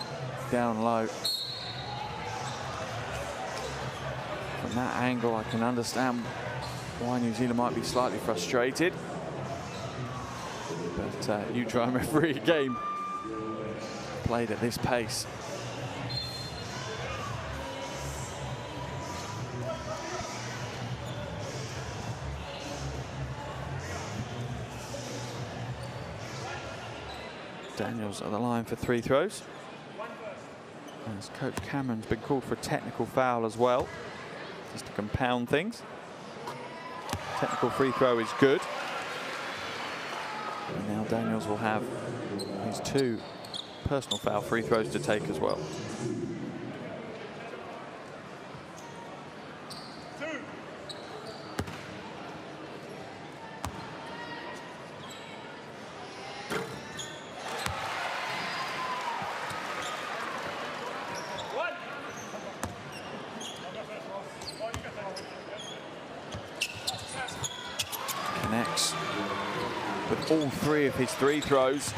down low. From that angle, I can understand why New Zealand might be slightly frustrated. But you try and referee a game played at this pace. Daniels at the line for 3 throws. As Coach Cameron's been called for a technical foul as well, just to compound things. Technical free throw is good. And now Daniels will have his 2 personal foul free throws to take as well. Connects with all 3 of his 3 throws.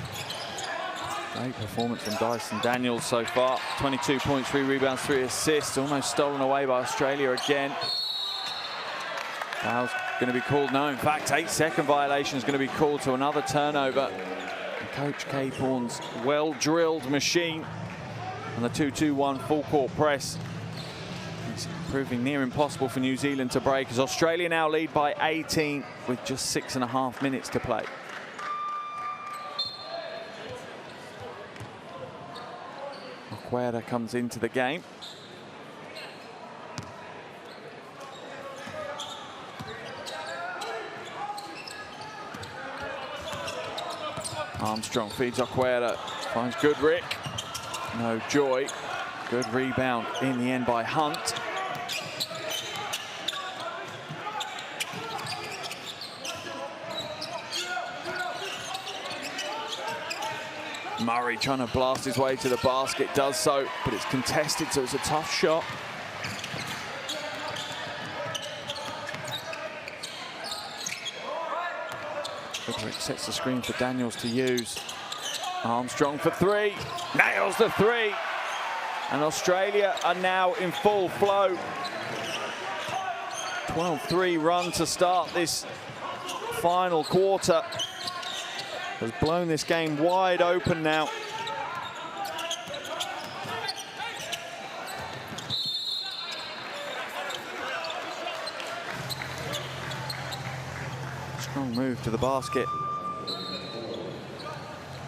Great performance from Dyson Daniels so far. 22 points, 3 rebounds, 3 assists. Almost stolen away by Australia again. Foul's going to be called. No, in fact, 8-second violation is going to be called to another turnover. And Coach Caporn's well-drilled machine on the 2-2-1 full court press. It's proving near impossible for New Zealand to break as Australia now lead by 18 with just 6.5 minutes to play. Okwera comes into the game. Armstrong feeds Okwera, finds Goodrick. No joy. Good rebound in the end by Hunt. Murray trying to blast his way to the basket, does so, but it's contested, so it's a tough shot. Goodrick sets the screen for Daniels to use. Armstrong for 3, nails the 3. And Australia are now in full flow. 12-3 run to start this final quarter. Has blown this game wide open now. Strong move to the basket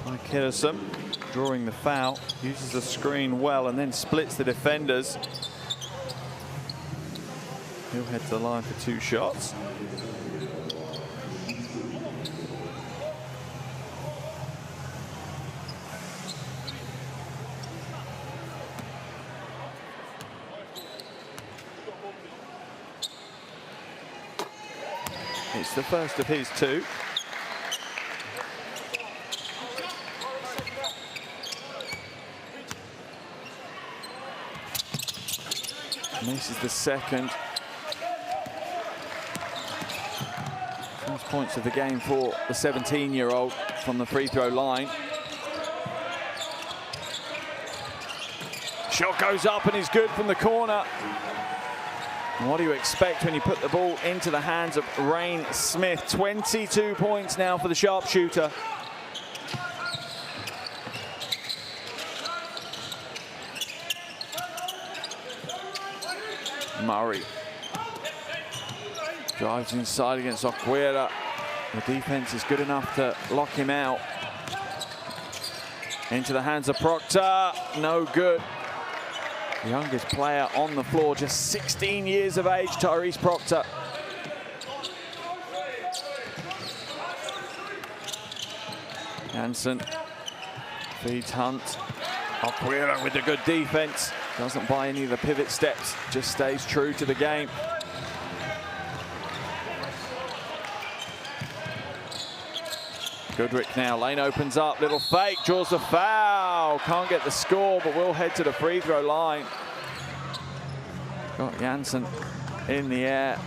by Kidderson, drawing the foul, uses the screen well and then splits the defenders. He'll head to the line for 2 shots. It's the first of his 2. And this is the second. First points of the game for the 17-year-old from the free throw line. Shot goes up and is good from the corner. And what do you expect when you put the ball into the hands of Rain Smith? 22 points now for the sharpshooter. Murray drives inside against Okwera. The defense is good enough to lock him out. Into the hands of Proctor, no good. The youngest player on the floor, just 16 years of age, Tyrese Proctor. Jansen feeds Hunt. Okwera with a good defense. Doesn't buy any of the pivot steps, just stays true to the game. Goodrick now, lane opens up, little fake, draws the foul. Can't get the score, but will head to the free throw line. Got Jansen in the air.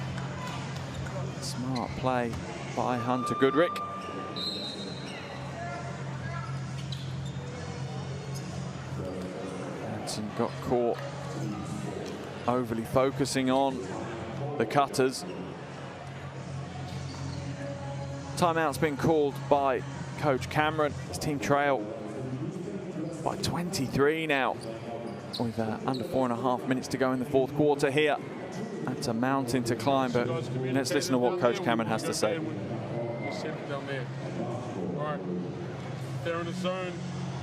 Smart play by Hunter Goodrick. Hansen got caught overly focusing on the cutters. Timeout's been called by Coach Cameron. His team trail by 23 now, with under 4.5 minutes to go in the fourth quarter here. That's a mountain to climb, but let's listen to what Coach Cameron has to say. Down there. All right, they're in the zone.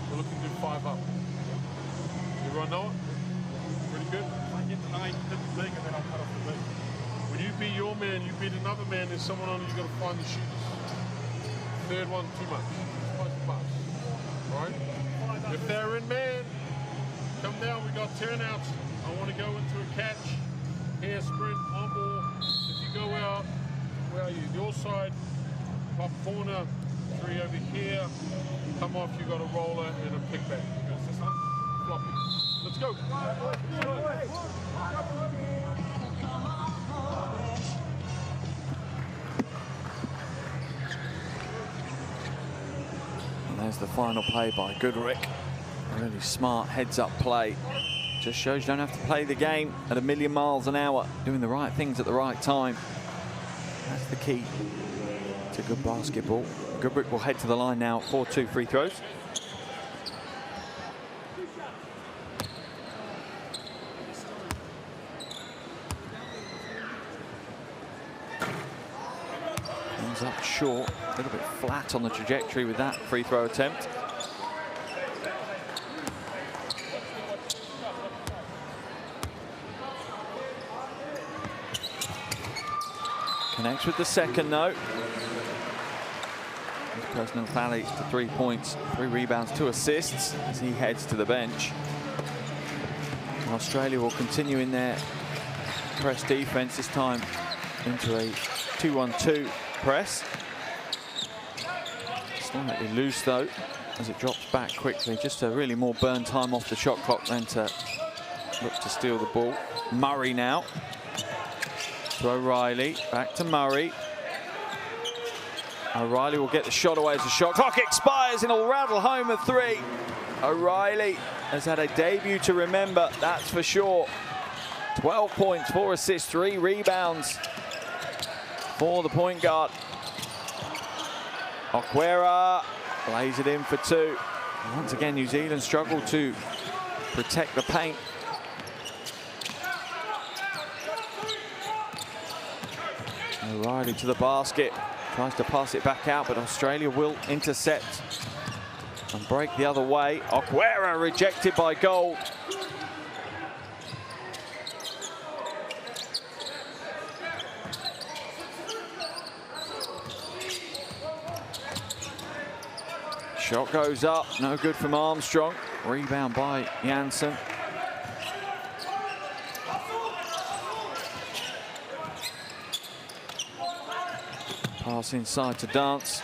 We're looking to do 5 up. Everyone know it? Pretty good? I get the 9, hit the leg, and then I'll cut off the leg. When you beat your man, you beat another man, there's someone on you, you got to find the shooters. Third one, too much. Supposed to pass. All right? If they're in man, come down, we got turnouts. I want to go into a catch, hair sprint, on ball. If you go out, where are you? Your side, top corner, 3 over here. Come off, you got a roller and a pickback. Floppy. Let's go. And there's the final play by Goodrick. A really smart heads-up play. Just shows you don't have to play the game at 1,000,000 miles an hour, doing the right things at the right time. That's the key to good basketball. Goodrick will head to the line now for 2 free throws. Comes up short, a little bit flat on the trajectory with that free throw attempt. Connects with the second, though. His personal tally to 3 points, 3 rebounds, 2 assists as he heads to the bench. And Australia will continue in their press defense, this time into a 2-1-2 press. Slightly loose, though, as it drops back quickly. Just to really more burn time off the shot clock than to look to steal the ball. Murray now. To O'Reilly, back to Murray. O'Reilly will get the shot away as the shot clock expires and he'll rattle home a 3. O'Reilly has had a debut to remember, that's for sure. 12 points, 4 assists, 3 rebounds for the point guard. Okwera lays it in for 2. Once again, New Zealand struggled to protect the paint. O'Reilly to the basket, tries to pass it back out, but Australia will intercept and break the other way. Okwera rejected by Gold. Shot goes up, no good from Armstrong. Rebound by Janssen. Pass inside to Dance.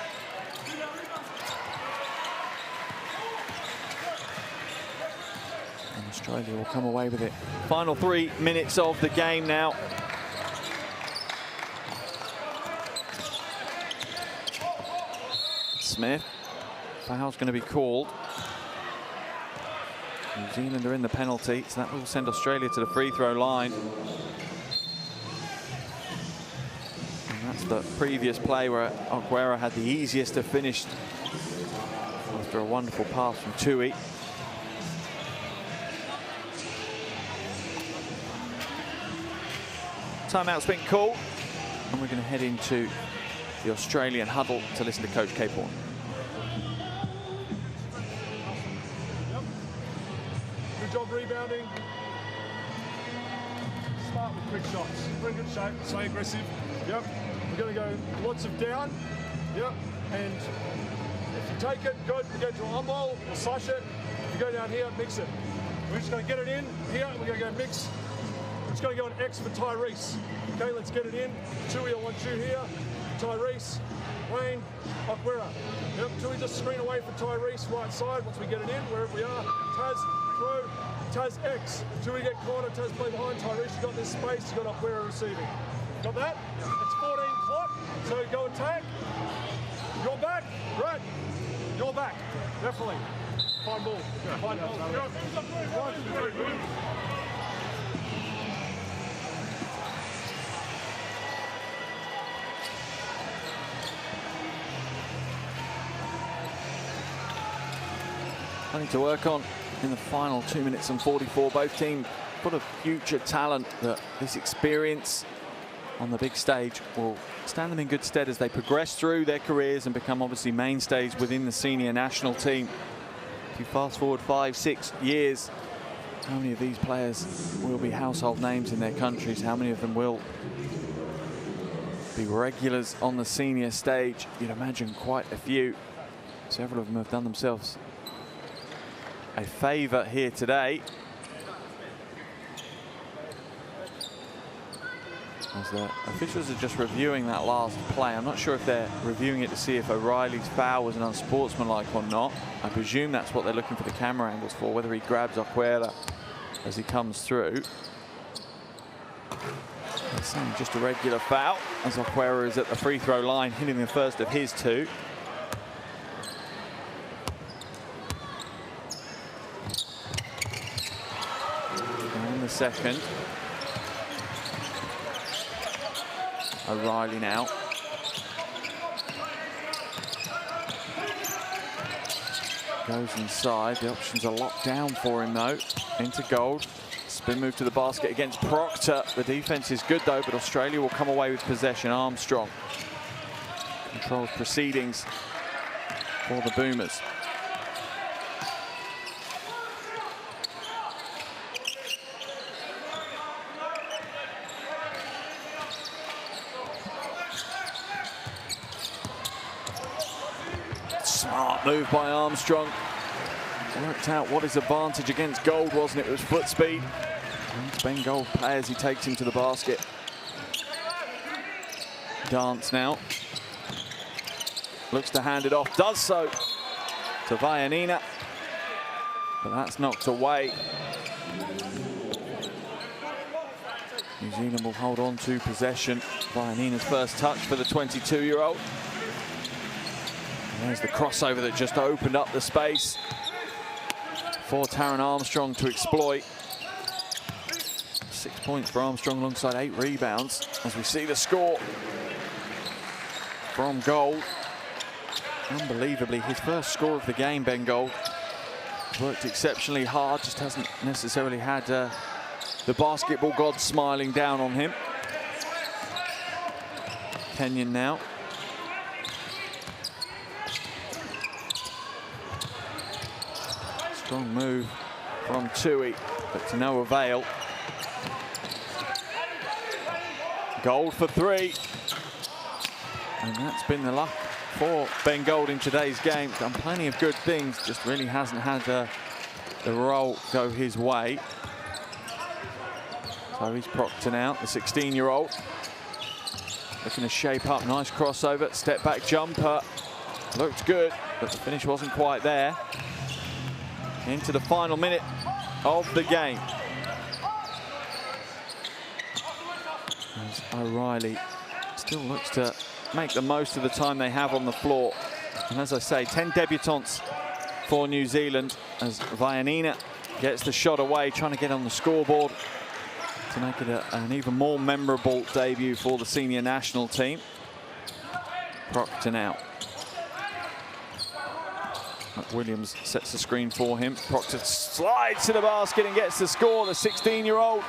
And Australia will come away with it. Final 3 minutes of the game now. Smith. Foul's going to be called. New Zealand are in the penalty, so that will send Australia to the free throw line. That's the previous play where Okwera had the easiest to finish after a wonderful pass from Tui. Timeout's been called, and we're going to head into the Australian huddle to listen to Coach Cape Horn. Good job rebounding. Start with quick shots. We're in good shape. Stay aggressive. Yep. We're going to go lots of down. Yep. And if you take it, good. We go to an on-ball, we'll slash it. If you go down here, mix it. We're just going to get it in here. We're going to go mix. We're just going to go an X for Tyrese. Okay, let's get it in. Tui, I want you here. Tyrese, Wayne, Okwera. Yep, Tui just screen away for Tyrese, right side. Once we get it in, wherever we are. Taz, throw. Taz X. Tui get corner. Taz play behind. Tyrese, you got this space. You got Okwera receiving. Got that? It's 14 clock. attack. Your back, right. Your back, definitely. Fine ball. Fine ball. Plenty to work on in the final 2 minutes and 44. Both teams full of future talent that this experience on the big stage will stand them in good stead as they progress through their careers and become obviously mainstays within the senior national team. If you fast forward 5-6 years, how many of these players will be household names in their countries? How many of them will be regulars on the senior stage? You'd imagine quite a few. Several of them have done themselves a favour here today. As the officials are just reviewing that last play. I'm not sure if they're reviewing it to see if O'Reilly's foul was an unsportsmanlike or not. I presume that's what they're looking for the camera angles for, whether he grabs Aquera as he comes through. It's saying just a regular foul as Aquera is at the free throw line, hitting the first of his two. And the second. O'Reilly now. Goes inside. The options are locked down for him though. Into Gold. Spin move to the basket against Proctor. The defense is good though, but Australia will come away with possession. Armstrong controls proceedings for the Boomers. Smart move by Armstrong. Worked out what his advantage against Gold wasn't it? It was foot speed. And Ben Gold plays, he takes him to the basket. Dance now. Looks to hand it off, does so to Vayanina. But that's knocked away. New Zealand will hold on to possession. Vayanina's first touch for the 22-year-old. There's the crossover that just opened up the space for Taran Armstrong to exploit. 6 points for Armstrong alongside 8 rebounds as we see the score from Gold. Unbelievably, his first score of the game, Ben Gold. Worked exceptionally hard, just hasn't necessarily had the basketball god smiling down on him. Kenyon now. Strong move from Tui, but to no avail. Gold for 3. And that's been the luck for Ben Gold in today's game. Done plenty of good things, just really hasn't had the roll go his way. So he's Proctor now, the 16-year-old. Looking to shape up, nice crossover, step back jumper. Looked good, but the finish wasn't quite there. Into the final minute of the game. As O'Reilly still looks to make the most of the time they have on the floor. And as I say, 10 debutants for New Zealand as Vayanina gets the shot away, trying to get on the scoreboard to make it an even more memorable debut for the senior national team. Proctor now. Williams sets the screen for him. Proctor slides to the basket and gets the score. The 16-year-old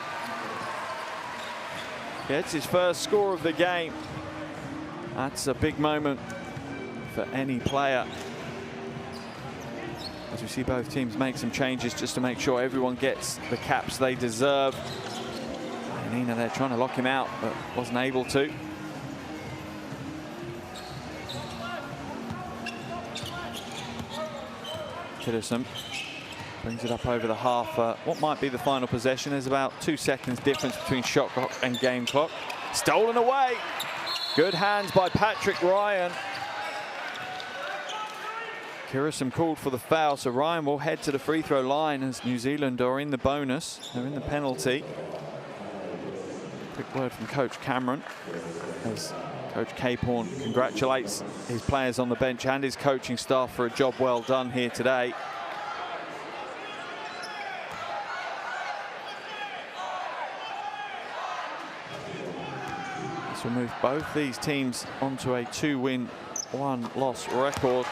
gets his first score of the game. That's a big moment for any player. As we see both teams make some changes just to make sure everyone gets the caps they deserve. Nina there trying to lock him out, but wasn't able to. Kidderson brings it up over the half. What might be the final possession? There's about 2 seconds difference between shot clock and game clock. Stolen away. Good hands by Patrick Ryan. Kidderson called for the foul, so Ryan will head to the free throw line as New Zealand are in the bonus. They're in the penalty. Quick word from Coach Cameron as Coach Caporn congratulates his players on the bench and his coaching staff for a job well done here today. This will move both these teams onto a 2-win, 1-loss record.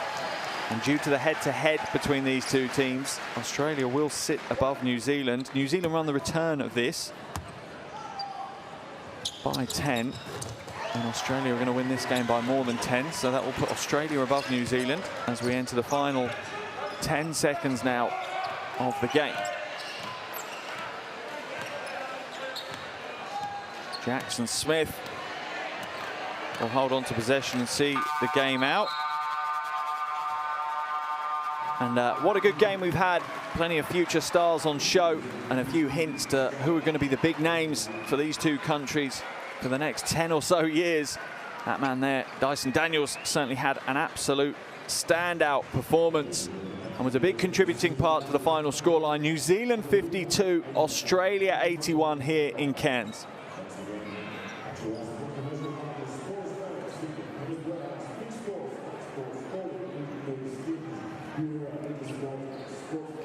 And due to the head-to-head between these two teams, Australia will sit above New Zealand. New Zealand run the return of this by 10. And Australia are going to win this game by more than 10. So that will put Australia above New Zealand as we enter the final 10 seconds now of the game. Jackson Smith will hold on to possession and see the game out. And what a good game we've had. Plenty of future stars on show and a few hints to who are going to be the big names for these two countries for the next 10 or so years. That man there, Dyson Daniels, certainly had an absolute standout performance and was a big contributing part to the final scoreline. New Zealand 52, Australia 81 here in Cairns.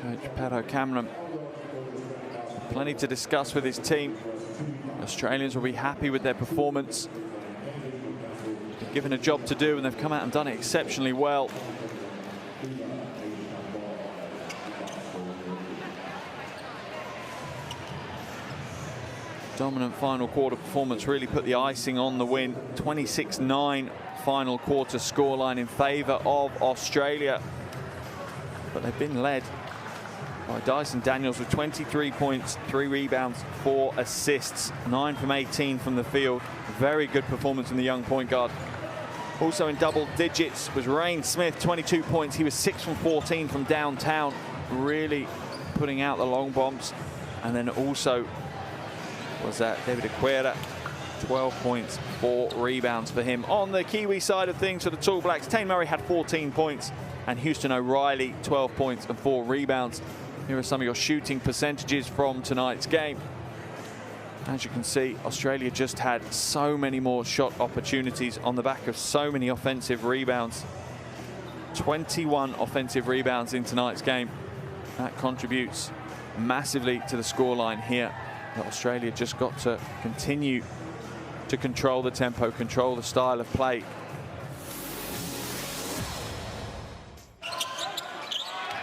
Coach Pat O'Cameron, plenty to discuss with his team. Australians will be happy with their performance. They're given a job to do and they've come out and done it exceptionally well. Dominant final quarter performance really put the icing on the win. 26-9 final quarter scoreline in favour of Australia. But they've been led by Dyson Daniels with 23 points, 3 rebounds, 4 assists, 9 from 18 from the field. Very good performance from the young point guard. Also in double digits was Rain Smith, 22 points. He was 6 from 14 from downtown, really putting out the long bombs. And then also was David Aquera, 12 points, 4 rebounds for him. On the Kiwi side of things for the Tall Blacks, Tane Murray had 14 points and Houston O'Reilly, 12 points and 4 rebounds. Here are some of your shooting percentages from tonight's game. As you can see, Australia just had so many more shot opportunities on the back of so many offensive rebounds. 21 offensive rebounds in tonight's game. That contributes massively to the scoreline here. But Australia just got to continue to control the tempo, control the style of play.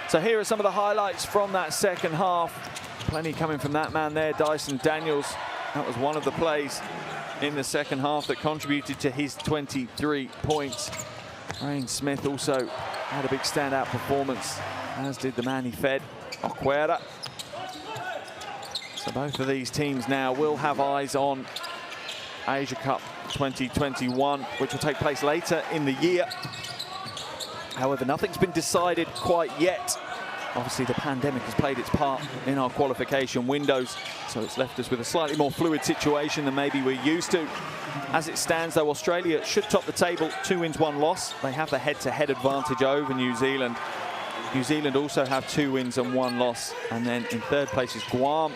So here are some of the highlights from that second half. Plenty coming from that man there, Dyson Daniels. That was one of the plays in the second half that contributed to his 23 points. Rain Smith also had a big standout performance, as did the man he fed, Aquera. So both of these teams now will have eyes on Asia Cup 2021, which will take place later in the year. However, nothing's been decided quite yet. Obviously, the pandemic has played its part in our qualification windows, so it's left us with a slightly more fluid situation than maybe we're used to. As it stands, though, Australia should top the table, 2 wins, 1 loss. They have the head-to-head advantage over New Zealand. New Zealand also have 2 wins and 1 loss. And then in third place is Guam,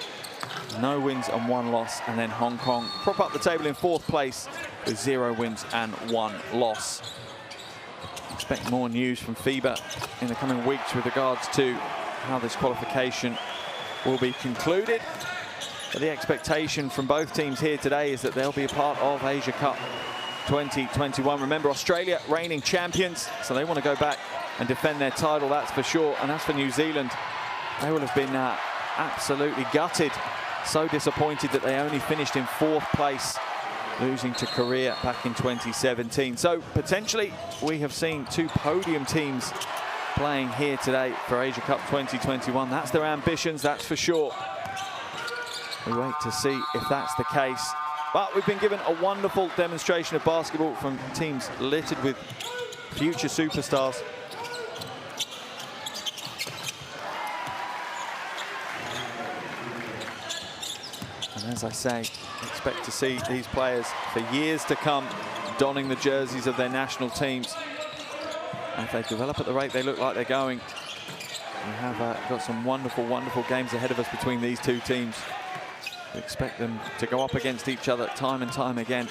no wins and 1 loss. And then Hong Kong prop up the table in 4th place with 0 wins and 1 loss. Expect more news from FIBA in the coming weeks with regards to how this qualification will be concluded. But the expectation from both teams here today is that they'll be a part of Asia Cup 2021. Remember, Australia reigning champions, so they want to go back and defend their title, that's for sure. And as for New Zealand, they will have been absolutely gutted, so disappointed that they only finished in 4th place, losing to Korea back in 2017. So potentially we have seen 2 podium teams playing here today for Asia Cup 2021. That's their ambitions, that's for sure. We wait to see if that's the case. But we've been given a wonderful demonstration of basketball from teams littered with future superstars. And as I say, expect to see these players for years to come donning the jerseys of their national teams. And if they develop at the rate they look like they're going, we have got some wonderful, wonderful games ahead of us between these 2 teams. We expect them to go up against each other time and time again.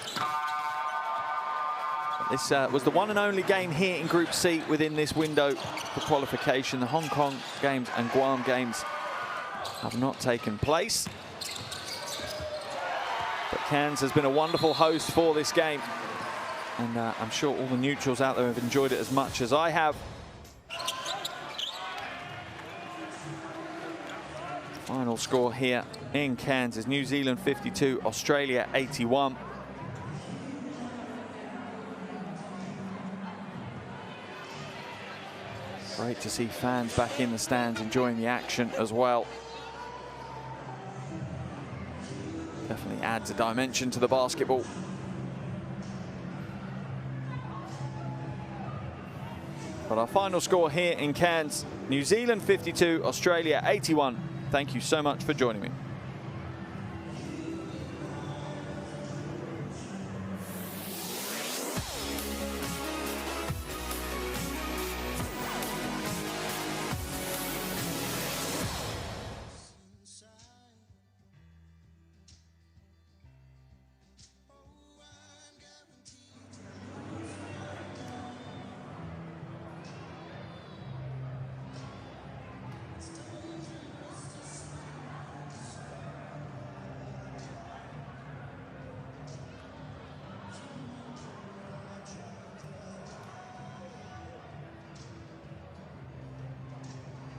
This was the one and only game here in Group C within this window for qualification. The Hong Kong games and Guam games have not taken place. But Cairns has been a wonderful host for this game. And I'm sure all the neutrals out there have enjoyed it as much as I have. Final score here in Cairns is New Zealand 52, Australia 81. Great to see fans back in the stands enjoying the action as well. Definitely adds a dimension to the basketball. But our final score here in Cairns, New Zealand 52, Australia 81. Thank you so much for joining me.